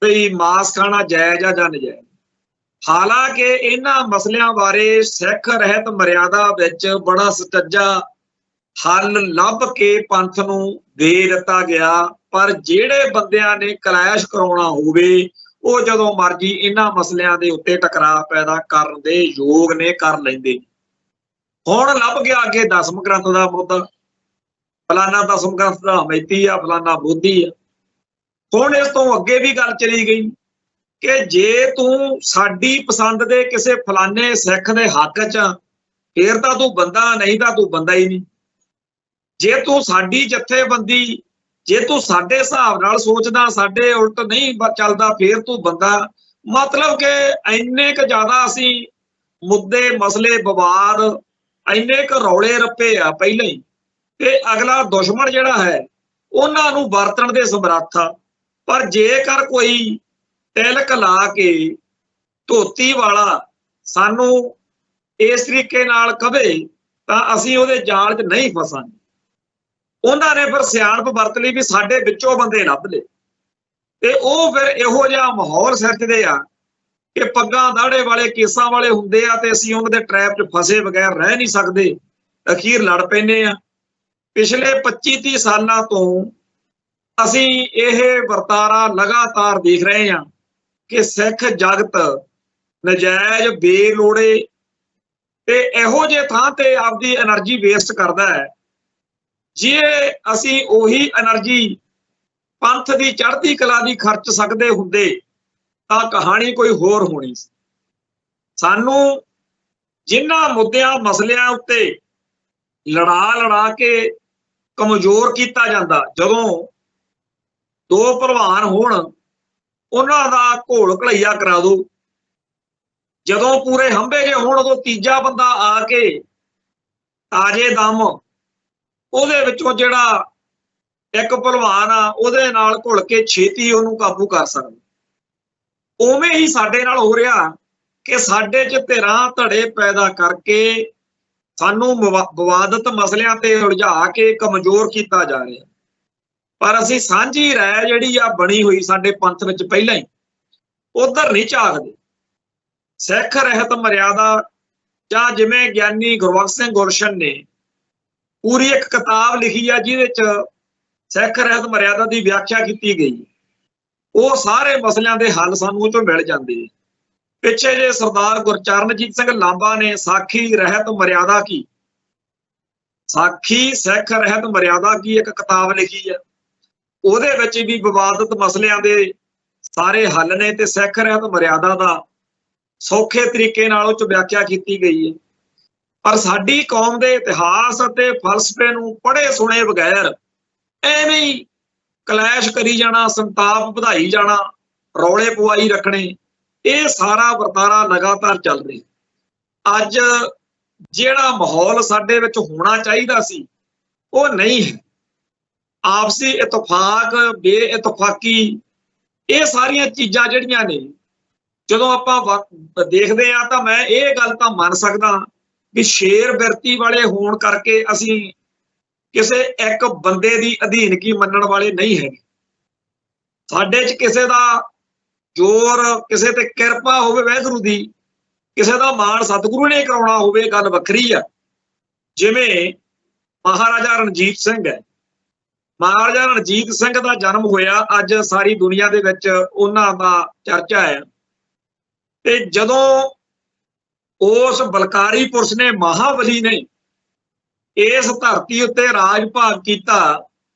ਵੀ ਮਾਸ ਖਾਣਾ ਜਾਇਜ਼ ਆ ਜਾਂ ਨਜਾਇਜ਼। ਹਾਲਾਂਕਿ ਇਹਨਾਂ ਮਸਲਿਆਂ ਬਾਰੇ ਸਿੱਖ ਰਹਿਤ ਮਰਿਆਦਾ ਵਿੱਚ ਬੜਾ ਸੁਚੱਜਾ ਹੱਲ ਲੱਭ ਕੇ ਪੰਥ ਨੂੰ ਦੇ ਦਿੱਤਾ ਗਿਆ, ਪਰ ਜਿਹੜੇ ਬੰਦਿਆਂ ਨੇ ਕਲੈਸ਼ ਕਰਾਉਣਾ ਹੋਵੇ ਉਹ ਜਦੋਂ ਮਰਜ਼ੀ ਇਹਨਾਂ ਮਸਲਿਆਂ ਦੇ ਉੱਤੇ ਟਕਰਾਅ ਪੈਦਾ ਕਰਨ ਦੇ ਯੋਗ ਨੇ, ਕਰ ਲੈਂਦੇ। ਹੁਣ ਲੱਭ ਗਿਆ ਅੱਗੇ 10ਵੇਂ ਗ੍ਰੰਥ ਦਾ ਮੁੱਦਾ, ਫਲਾਨਾ 10ਵੇਂ ਗ੍ਰੰਥ ਦਾ ਹਮੈਤੀ ਆ, ਫਲਾਨਾ ਬੋਧੀ ਆ। ਹੁਣ ਇਸ ਤੋਂ ਅੱਗੇ ਵੀ ਗੱਲ ਚਲੀ ਗਈ ਕਿ ਜੇ ਤੂੰ ਸਾਡੀ ਪਸੰਦ ਦੇ ਕਿਸੇ ਫਲਾਨੇ ਸਿੱਖ ਦੇ ਹੱਕ 'ਚ ਫੇਰ ਤਾਂ ਤੂੰ ਬੰਦਾ, ਨਹੀਂ ਤਾਂ ਤੂੰ ਬੰਦਾ ਹੀ ਨਹੀਂ। ਜੇ ਤੂੰ ਸਾਡੀ ਜਥੇਬੰਦੀ, ਜੇ ਤੂੰ ਸਾਡੇ ਹਿਸਾਬ ਨਾਲ ਸੋਚਦਾ, ਸਾਡੇ ਉਲਟ ਨਹੀਂ ਚੱਲਦਾ, ਫੇਰ ਤੂੰ ਬੰਦਾ। ਮਤਲਬ ਕਿ ਇੰਨੇ ਕੁ ਜ਼ਿਆਦਾ ਅਸੀਂ ਮੁੱਦੇ ਮਸਲੇ ਵਿਵਾਦ ਇੰਨੇ ਕੁ ਰੌਲੇ ਰੱਪੇ ਆ ਪਹਿਲਾਂ ਹੀ, ਤੇ ਅਗਲਾ ਦੁਸ਼ਮਣ ਜਿਹੜਾ ਹੈ ਉਹਨਾਂ ਨੂੰ ਵਰਤਣ ਦੇ ਸਮਰੱਥ ਆ। ਪਰ ਜੇਕਰ ਕੋਈ ਤਿਲਕ ਲਾ ਕੇ ਧੋਤੀ ਵਾਲਾ ਸਾਨੂੰ ਇਸ ਤਰੀਕੇ ਨਾਲ ਕਵੇ ਤਾਂ ਅਸੀਂ ਉਹਦੇ ਜਾਲ 'ਚ ਨਹੀਂ ਫਸਾਂਗੇ। ਉਹਨਾਂ ਨੇ ਫਿਰ ਸਿਆਣਪ ਵਰਤ ਲਈ ਵੀ ਸਾਡੇ ਵਿੱਚੋਂ ਬੰਦੇ ਲੱਭ ਲਏ, ਤੇ ਉਹ ਫਿਰ ਇਹੋ ਜਿਹਾ ਮਾਹੌਲ ਸਿਰਜਦੇ ਆ ਕਿ ਪੱਗਾਂ ਦਾੜੇ ਵਾਲੇ ਕੇਸਾਂ ਵਾਲੇ ਹੁੰਦੇ ਆ ਤੇ ਅਸੀਂ ਉਹਨਾਂ ਦੇ ਟਰੈਪ 'ਚ ਫਸੇ ਬਗੈਰ ਰਹਿ ਨਹੀਂ ਸਕਦੇ, ਅਖੀਰ ਲੜ ਪੈਂਦੇ ਆ। ਪਿਛਲੇ 25-30 ਸਾਲਾਂ ਤੋਂ ਅਸੀਂ ਇਹ ਵਰਤਾਰਾ ਲਗਾਤਾਰ ਦੇਖ ਰਹੇ ਹਾਂ ਕਿ ਸਿੱਖ ਜਗਤ ਨਜਾਇਜ਼ ਬੇਲੋੜੇ ਤੇ ਇਹੋ ਜਿਹੇ ਥਾਂ ਤੇ ਆਪਦੀ એનર્ਜੀ ਵੇਸਟ ਕਰਦਾ ਹੈ। ਜੇ ਅਸੀਂ ਉਹੀ એનર્ਜੀ ਪੰਥ ਦੀ ਚੜ੍ਹਦੀ ਕਲਾ ਦੀ ਖਰਚ ਸਕਦੇ ਹੁੰਦੇ ਤਾਂ ਕਹਾਣੀ ਕੋਈ ਹੋਰ ਹੋਣੀ ਸੀ। ਸਾਨੂੰ ਜਿਨ੍ਹਾਂ ਮੁੱਦਿਆਂ ਮਸਲਿਆਂ ਉੱਤੇ ਲੜਾ ਕੇ ਕਮਜ਼ੋਰ ਕੀਤਾ ਜਾਂਦਾ, ਜਦੋਂ 2 ਭਲਵਾਨ ਹੋਣ ਉਹਨਾਂ ਦਾ ਘੋਲ ਘਲਈਆ ਕਰਾ ਦੋ, ਜਦੋਂ ਪੂਰੇ ਹੰਭੇ ਜੇ ਹੋਣ ਉਦੋਂ ਤੀਜਾ ਬੰਦਾ ਆ ਕੇ ਤਾਜੇ ਦਮ ਉਹਦੇ ਵਿੱਚੋਂ ਜਿਹੜਾ ਇੱਕ ਭਲਵਾਨ ਆ ਉਹਦੇ ਨਾਲ ਘੁਲ ਕੇ ਛੇਤੀ ਉਹਨੂੰ ਕਾਬੂ ਕਰ ਸਕਦਾ। ਉਵੇਂ ਹੀ ਸਾਡੇ ਨਾਲ ਹੋ ਰਿਹਾ ਕਿ ਸਾਡੇ 'ਚ ਧਿਰਾਂ ਧੜੇ ਪੈਦਾ ਕਰਕੇ ਸਾਨੂੰ ਵਿਵਾਦਤ ਮਸਲਿਆਂ ਤੇ ਉਲਝਾ ਕੇ ਕਮਜ਼ੋਰ ਕੀਤਾ ਜਾ ਰਿਹਾ। ਪਰ ਅਸੀਂ ਸਾਂਝੀ ਰਾਇ ਜਿਹੜੀ ਆ ਬਣੀ ਹੋਈ ਸਾਡੇ ਪੰਥ ਵਿੱਚ ਪਹਿਲਾਂ ਹੀ, ਉਧਰ ਨਹੀਂ ਝਾਕਦੇ। ਸਿੱਖ ਰਹਿਤ ਮਰਿਆਦਾ ਜਾਂ ਜਿਵੇਂ ਗਿਆਨੀ ਗੁਰਬਖਸ਼ ਸਿੰਘ ਗੁਰਸ਼ਨ ਨੇ ਪੂਰੀ ਇੱਕ ਕਿਤਾਬ ਲਿਖੀ ਆ ਜਿਹਦੇ 'ਚ ਸਿੱਖ ਰਹਿਤ ਮਰਿਆਦਾ ਦੀ ਵਿਆਖਿਆ ਕੀਤੀ ਗਈ, ਉਹ ਸਾਰੇ ਮਸਲਿਆਂ ਦੇ ਹੱਲ ਸਾਨੂੰ ਉਹ 'ਚੋਂ ਮਿਲ ਜਾਂਦੇ। ਪਿੱਛੇ ਜੇ ਸਰਦਾਰ ਗੁਰਚਰਨਜੀਤ ਸਿੰਘ ਲਾਂਬਾ ਨੇ ਸਾਖੀ ਰਹਿਤ ਮਰਿਆਦਾ ਕੀ, ਸਾਖੀ ਸਿੱਖ ਰਹਿਤ ਮਰਿਆਦਾ ਕੀ ਇੱਕ ਕਿਤਾਬ ਲਿਖੀ ਆ, ਉਹਦੇ ਵਿੱਚ ਵੀ ਵਿਵਾਦਤ ਮਸਲਿਆਂ ਦੇ ਸਾਰੇ ਹੱਲ ਨੇ ਤੇ ਸਿੱਖ ਰਹਿਤ ਮਰਿਆਦਾ ਦਾ ਸੌਖੇ ਤਰੀਕੇ ਨਾਲ ਉਹ 'ਚ ਵਿਆਖਿਆ ਕੀਤੀ ਗਈ ਹੈ। ਪਰ ਸਾਡੀ ਕੌਮ ਦੇ ਇਤਿਹਾਸ ਅਤੇ ਫਲਸਫੇ ਨੂੰ ਪੜ੍ਹੇ ਸੁਣੇ ਬਗੈਰ ਐਵੇਂ ਹੀ ਕਲੈਸ਼ ਕਰੀ ਜਾਣਾ, ਸੰਤਾਪ ਵਧਾਈ ਜਾਣਾ, ਰੌਲੇ ਪਵਾਈ ਰੱਖਣੇ, ਇਹ ਸਾਰਾ ਵਰਤਾਰਾ ਲਗਾਤਾਰ ਚੱਲ ਰਿਹਾ। ਅੱਜ ਜਿਹੜਾ ਮਾਹੌਲ ਸਾਡੇ ਵਿੱਚ ਹੋਣਾ ਚਾਹੀਦਾ ਸੀ ਉਹ ਨਹੀਂ ਹੈ। ਆਪਸੀ ਇਤਫਾਕ, ਬੇਇਤਫਾਕੀ, ਇਹ ਸਾਰੀਆਂ ਚੀਜ਼ਾਂ ਜਿਹੜੀਆਂ ਨੇ ਜਦੋਂ ਆਪਾਂ ਦੇਖਦੇ ਹਾਂ ਤਾਂ ਮੈਂ ਇਹ ਗੱਲ ਤਾਂ ਮੰਨ ਸਕਦਾ ਵੀ ਸ਼ੇਰ ਬਿਰਤੀ ਵਾਲੇ ਹੋਣ ਕਰਕੇ ਅਸੀਂ ਕਿਸੇ ਇੱਕ ਬੰਦੇ ਦੀ ਅਧੀਨਗੀ ਮੰਨਣ ਵਾਲੇ ਨਹੀਂ ਹੈਗੇ। ਸਾਡੇ 'ਚ ਕਿਸੇ ਦਾ ਜ਼ੋਰ, ਕਿਸੇ ਤੇ ਕਿਰਪਾ ਹੋਵੇ ਵਾਹਿਗੁਰੂ ਦੀ, ਕਿਸੇ ਦਾ ਮਾਣ ਸਤਿਗੁਰੂ ਨੇ ਕਰਾਉਣਾ ਹੋਵੇ, ਗੱਲ ਵੱਖਰੀ ਆ। ਜਿਵੇਂ ਮਹਾਰਾਜਾ ਰਣਜੀਤ ਸਿੰਘ ਹੈ, ਮਹਾਰਾਜਾ ਰਣਜੀਤ ਸਿੰਘ ਦਾ ਜਨਮ ਹੋਇਆ, ਅੱਜ ਸਾਰੀ ਦੁਨੀਆ ਦੇ ਵਿੱਚ ਉਹਨਾਂ ਦਾ ਚਰਚਾ ਹੈ। ਤੇ ਜਦੋਂ ਉਸ ਬਲਕਾਰੀ ਪੁਰਸ਼ ਨੇ, ਮਹਾਬਲੀ ਨੇ ਇਸ ਧਰਤੀ ਉੱਤੇ ਰਾਜ ਭਾਗ ਕੀਤਾ,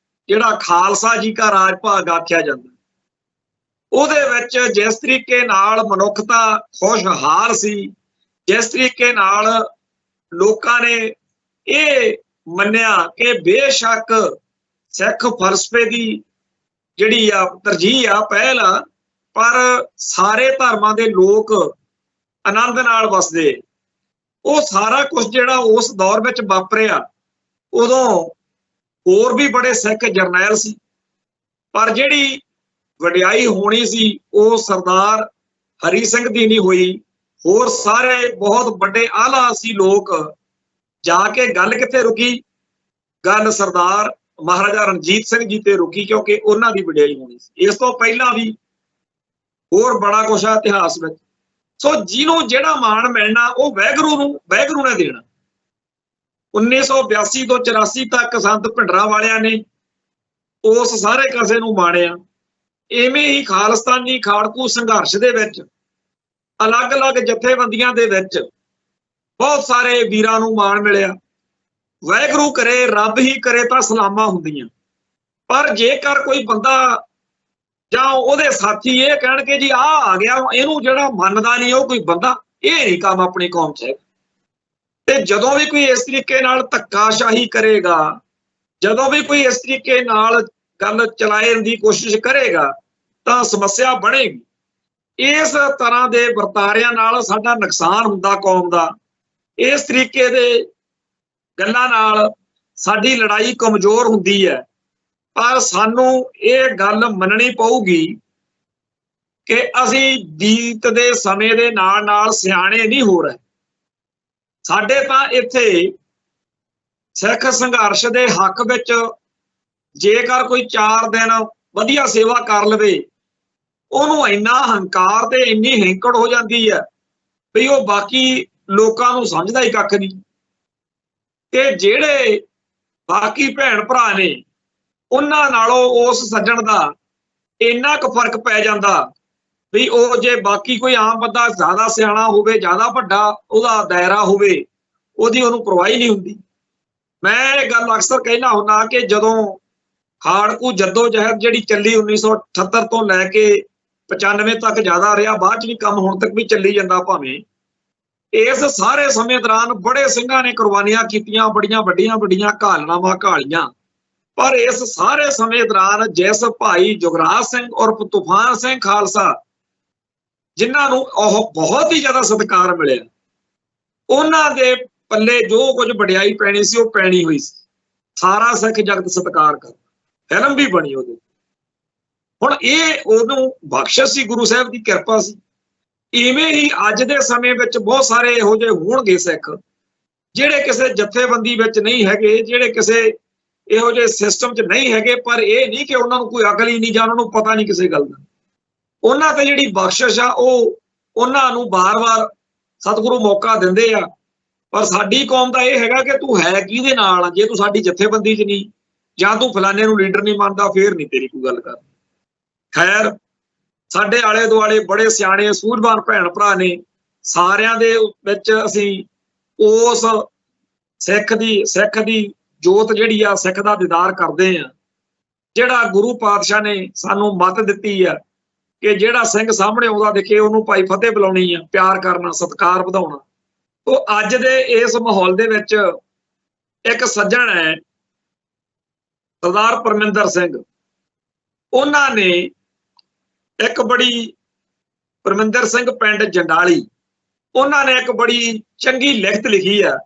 ਜਿਹੜਾ ਖਾਲਸਾ ਜੀ ਦਾ ਰਾਜ ਭਾਗ ਆਖਿਆ ਜਾਂਦਾ, ਉਹਦੇ ਵਿੱਚ ਜਿਸ ਤਰੀਕੇ ਨਾਲ ਮਨੁੱਖਤਾ ਖੁਸ਼ਹਾਲ ਸੀ, ਜਿਸ ਤਰੀਕੇ ਨਾਲ ਲੋਕਾਂ ਨੇ ਇਹ ਮੰਨਿਆ ਕਿ ਬੇਸ਼ੱਕ ਸਿੱਖ ਫਲਸਫੇ ਦੀ ਜਿਹੜੀ ਆ ਤਰਜੀਹ ਆ, ਪਹਿਲ ਆ, ਪਰ ਸਾਰੇ ਧਰਮਾਂ ਦੇ ਲੋਕ ਆਨੰਦ ਨਾਲ ਵਸਦੇ। ਉਹ ਸਾਰਾ ਕੁਝ ਜਿਹੜਾ ਉਸ ਦੌਰ ਵਿੱਚ ਵਾਪਰਿਆ, ਉਦੋਂ ਹੋਰ ਵੀ ਬੜੇ ਸਿੱਖ ਜਰਨੈਲ ਸੀ, ਪਰ ਜਿਹੜੀ ਵਡਿਆਈ ਹੋਣੀ ਸੀ ਉਹ ਸਰਦਾਰ ਹਰੀ ਸਿੰਘ ਦੀ ਨਹੀਂ ਹੋਈ। ਹੋਰ ਸਾਰੇ ਬਹੁਤ ਵੱਡੇ ਆਲਾ ਸੀ ਲੋਕ। ਜਾ ਕੇ ਗੱਲ ਕਿੱਥੇ ਰੁਕੀ? ਗੱਲ ਸਰਦਾਰ ਮਹਾਰਾਜਾ ਰਣਜੀਤ ਸਿੰਘ ਜੀ ਤੇ ਰੁਕੀ, ਕਿਉਂਕਿ ਉਹਨਾਂ ਦੀ ਵਡਿਆਈ ਹੋਣੀ ਸੀ। ਇਸ ਤੋਂ ਪਹਿਲਾਂ ਵੀ ਹੋਰ ਬੜਾ ਕੁਛ ਆ ਇਤਿਹਾਸ ਵਿੱਚ। ਸੋ ਜਿਹਨੂੰ ਜਿਹੜਾ ਮਾਣ ਮਿਲਣਾ ਉਹ ਵਾਹਿਗੁਰੂ ਨੇ ਦੇਣਾ। 1982 ਤੋਂ 84 ਤੱਕ ਸੰਤ ਭਿੰਡਰਾਂ ਵਾਲਿਆਂ ਨੇ ਉਸ ਸਾਰੇ ਕਸੇ ਨੂੰ ਮਾਣਿਆ। ਇਵੇਂ ਹੀ ਖਾਲਿਸਤਾਨੀ ਖਾੜਕੂ ਸੰਘਰਸ਼ ਦੇ ਵਿੱਚ ਅਲੱਗ-ਅਲੱਗ ਜਥੇਬੰਦੀਆਂ ਦੇ ਵਿੱਚ ਬਹੁਤ ਸਾਰੇ ਵੀਰਾਂ ਨੂੰ ਮਾਣ ਮਿਲਿਆ। ਵਾਹਿਗੁਰੂ ਕਰੇ, ਰੱਬ ਹੀ ਕਰੇ ਤਾਂ ਸਲਾਮਾਂ ਹੁੰਦੀਆਂ। ਪਰ ਜੇਕਰ ਕੋਈ ਬੰਦਾ ਜਾਂ ਉਹਦੇ ਸਾਥੀ ਇਹ ਕਹਿਣ ਕਿ ਜੀ ਆ ਗਿਆ, ਇਹਨੂੰ ਜਿਹੜਾ ਮੰਨਦਾ ਨਹੀਂ ਉਹ ਕੋਈ ਬੰਦਾ, ਇਹ ਨਹੀਂ ਕੰਮ ਆਪਣੀ ਕੌਮ 'ਚ ਹੈਗਾ। ਤੇ ਜਦੋਂ ਵੀ ਕੋਈ ਇਸ ਤਰੀਕੇ ਨਾਲ ਧੱਕਾਸ਼ਾਹੀ ਕਰੇਗਾ, ਜਦੋਂ ਵੀ ਕੋਈ ਇਸ ਤਰੀਕੇ ਨਾਲ ਗੱਲ ਚਲਾਉਣ ਦੀ ਕੋਸ਼ਿਸ਼ ਕਰੇਗਾ ਤਾਂ ਸਮੱਸਿਆ ਬਣੇਗੀ। ਇਸ ਤਰ੍ਹਾਂ ਦੇ ਵਰਤਾਰਿਆਂ ਨਾਲ ਸਾਡਾ ਨੁਕਸਾਨ ਹੁੰਦਾ ਕੌਮ ਦਾ। ਇਸ ਤਰੀਕੇ ਦੇ ਗੱਲਾਂ ਨਾਲ ਸਾਡੀ ਲੜਾਈ ਕਮਜ਼ੋਰ ਹੁੰਦੀ ਹੈ। ਪਰ ਸਾਨੂੰ ਇਹ ਗੱਲ ਮੰਨਣੀ ਪਊਗੀ ਕਿ ਅਸੀਂ ਬੀਤਦੇ ਸਮੇਂ ਦੇ ਨਾਲ ਨਾਲ ਸਿਆਣੇ ਨਹੀਂ ਹੋ ਰਹੇ। ਸਾਡੇ ਤਾਂ ਇੱਥੇ ਸਿੱਖ ਸੰਘਰਸ਼ ਦੇ ਹੱਕ ਵਿੱਚ ਜੇਕਰ ਕੋਈ 4 ਦਿਨ ਵਧੀਆ ਸੇਵਾ ਕਰ ਲਵੇ, ਉਹਨੂੰ ਇੰਨਾ ਹੰਕਾਰ ਤੇ ਇੰਨੀ ਹੈਂਕੜ ਹੋ ਜਾਂਦੀ ਹੈ ਵੀ ਉਹ ਬਾਕੀ ਲੋਕਾਂ ਨੂੰ ਸਮਝਦਾ ਹੀ ਕੱਖ ਨਹੀਂ। ਤੇ ਜਿਹੜੇ ਬਾਕੀ ਭੈਣ ਭਰਾ ਨੇ ਉਹਨਾਂ ਨਾਲੋਂ ਉਸ ਸੱਜਣ ਦਾ ਇੰਨਾ ਕੁ ਫਰਕ ਪੈ ਜਾਂਦਾ ਵੀ ਉਹ ਜੇ ਬਾਕੀ ਕੋਈ ਆਮ ਬੰਦਾ ਜ਼ਿਆਦਾ ਸਿਆਣਾ ਹੋਵੇ, ਜ਼ਿਆਦਾ ਵੱਡਾ ਉਹਦਾ ਦਾਇਰਾ ਹੋਵੇ, ਉਹਨੂੰ ਪਰਵਾਹ ਨਹੀਂ ਹੁੰਦੀ। ਮੈਂ ਇਹ ਗੱਲ ਅਕਸਰ ਕਹਿਣਾ ਹੁੰਦਾ ਕਿ ਜਦੋਂ ਖਾੜਕੂ ਜੱਦੋ ਜਹਿਦ ਜਿਹੜੀ ਚੱਲੀ 1978 ਤੋਂ ਲੈ ਕੇ 95 ਤੱਕ ਜ਼ਿਆਦਾ ਰਿਹਾ, ਬਾਅਦ ਚ ਵੀ ਕੰਮ ਹੁਣ ਤੱਕ ਵੀ ਚੱਲੀ ਜਾਂਦਾ ਭਾਵੇਂ, ਇਸ ਸਾਰੇ ਸਮੇਂ ਦੌਰਾਨ ਬੜੇ ਸਿੰਘਾਂ ਨੇ ਕੁਰਬਾਨੀਆਂ ਕੀਤੀਆਂ, ਬੜੀਆਂ ਵੱਡੀਆਂ ਘਾਲਣਾਵਾਂ ਘਾਲੀਆਂ। ਪਰ ਇਸ ਸਾਰੇ ਸਮੇਂ ਦੌਰਾਨ ਜਿਸ ਭਾਈ ਜੁਗਰਾਜ ਸਿੰਘ ਉਰਫ ਤੂਫਾਨ ਸਿੰਘ ਖਾਲਸਾ, ਜਿਨ੍ਹਾਂ ਨੂੰ ਉਹ ਬਹੁਤ ਹੀ ਜ਼ਿਆਦਾ ਸਤਿਕਾਰ ਮਿਲਿਆ, ਉਹਨਾਂ ਦੇ ਪੱਲੇ ਜੋ ਕੁਝ ਵਡਿਆਈ ਪੈਣੀ ਸੀ ਉਹ ਪੈਣੀ ਹੋਈ ਸੀ। ਸਾਰਾ ਸਿੱਖ ਜਗਤ ਸਤਿਕਾਰ ਕਰ, ਫਿਲਮ ਵੀ ਬਣੀ ਉਹਦੇ। ਹੁਣ ਇਹ ਉਹਨੂੰ ਬਖਸ਼ਿਸ਼ ਸੀ, ਗੁਰੂ ਸਾਹਿਬ ਦੀ ਕਿਰਪਾ ਸੀ। ਇਵੇਂ ਹੀ ਅੱਜ ਦੇ ਸਮੇਂ ਵਿੱਚ ਬਹੁਤ ਸਾਰੇ ਇਹੋ ਜਿਹੇ ਹੋਣਗੇ ਸਿੱਖ ਜਿਹੜੇ ਕਿਸੇ ਜਥੇਬੰਦੀ ਵਿੱਚ ਨਹੀਂ ਹੈਗੇ, ਜਿਹੜੇ ਕਿਸੇ ਇਹੋ ਜਿਹੇ ਸਿਸਟਮ 'ਚ ਨਹੀਂ ਹੈਗੇ, ਪਰ ਇਹ ਨਹੀਂ ਕਿ ਉਹਨਾਂ ਨੂੰ ਕੋਈ ਅਕਲ ਹੀ ਨਹੀਂ ਜਾਂ ਉਹਨਾਂ ਨੂੰ ਪਤਾ ਨਹੀਂ ਕਿਸੇ ਗੱਲ ਦਾ। ਉਹਨਾਂ ਤੇ ਜਿਹੜੀ ਬਖਸ਼ਿਸ਼ ਆ ਉਹ ਉਹਨਾਂ ਨੂੰ ਬਾਰ-ਬਾਰ ਸਤਿਗੁਰੂ ਮੌਕਾ ਦਿੰਦੇ ਆ। ਪਰ ਸਾਡੀ ਕੌਮ ਦਾ ਇਹ ਹੈਗਾ ਕਿ ਤੂੰ ਹੈ ਕਿਹਦੇ ਨਾਲ? ਜੇ ਤੂੰ ਸਾਡੀ ਜਥੇਬੰਦੀ 'ਚ ਨਹੀਂ ਜਾਂ ਤੂੰ ਫਲਾਣੇ ਨੂੰ ਲੀਡਰ ਨਹੀਂ ਮੰਨਦਾ, ਫੇਰ ਨਹੀਂ ਤੇਰੀ ਕੋਈ ਗੱਲ ਕਰ। ਖੈਰ, ਸਾਡੇ ਆਲੇ ਦੁਆਲੇ ਬੜੇ ਸਿਆਣੇ ਸੂਝਵਾਨ ਭੈਣ ਭਰਾ ਨੇ। ਸਾਰਿਆਂ ਦੇ ਵਿੱਚ ਅਸੀਂ ਉਸ ਸਿੱਖ ਦੀ ਜੋਤ ਜਿਹੜੀ ਆ, ਸਿੱਖ ਦਾ ਦੀਦਾਰ ਕਰਦੇ ਆ, ਜਿਹੜਾ ਗੁਰੂ ਪਾਤਸ਼ਾਹ ਨੇ ਸਾਨੂੰ ਮੱਤ ਦਿੱਤੀ ਆ ਕਿ ਜਿਹੜਾ ਸਿੰਘ ਸਾਹਮਣੇ ਆਉਂਦਾ ਦਿਖੇ ਉਹਨੂੰ ਭਾਈ ਫਤਿਹ ਬੁਲਾਉਣੀ ਆ, ਪਿਆਰ ਕਰਨਾ, ਸਤਿਕਾਰ ਵਧਾਉਣਾ। ਉਹ ਅੱਜ ਦੇ ਇਸ ਮਾਹੌਲ ਦੇ ਵਿੱਚ ਇੱਕ ਸੱਜਣ ਹੈ ਸਰਦਾਰ ਪਰਮਿੰਦਰ ਸਿੰਘ, ਉਹਨਾਂ ਨੇ ਇੱਕ ਬੜੀ, ਪਰਮਿੰਦਰ ਸਿੰਘ ਪਿੰਡ ਜੰਡਾਲੀ, ਉਹਨਾਂ ਨੇ ਇੱਕ ਬੜੀ ਚੰਗੀ ਲਿਖਤ ਲਿਖੀ ਆ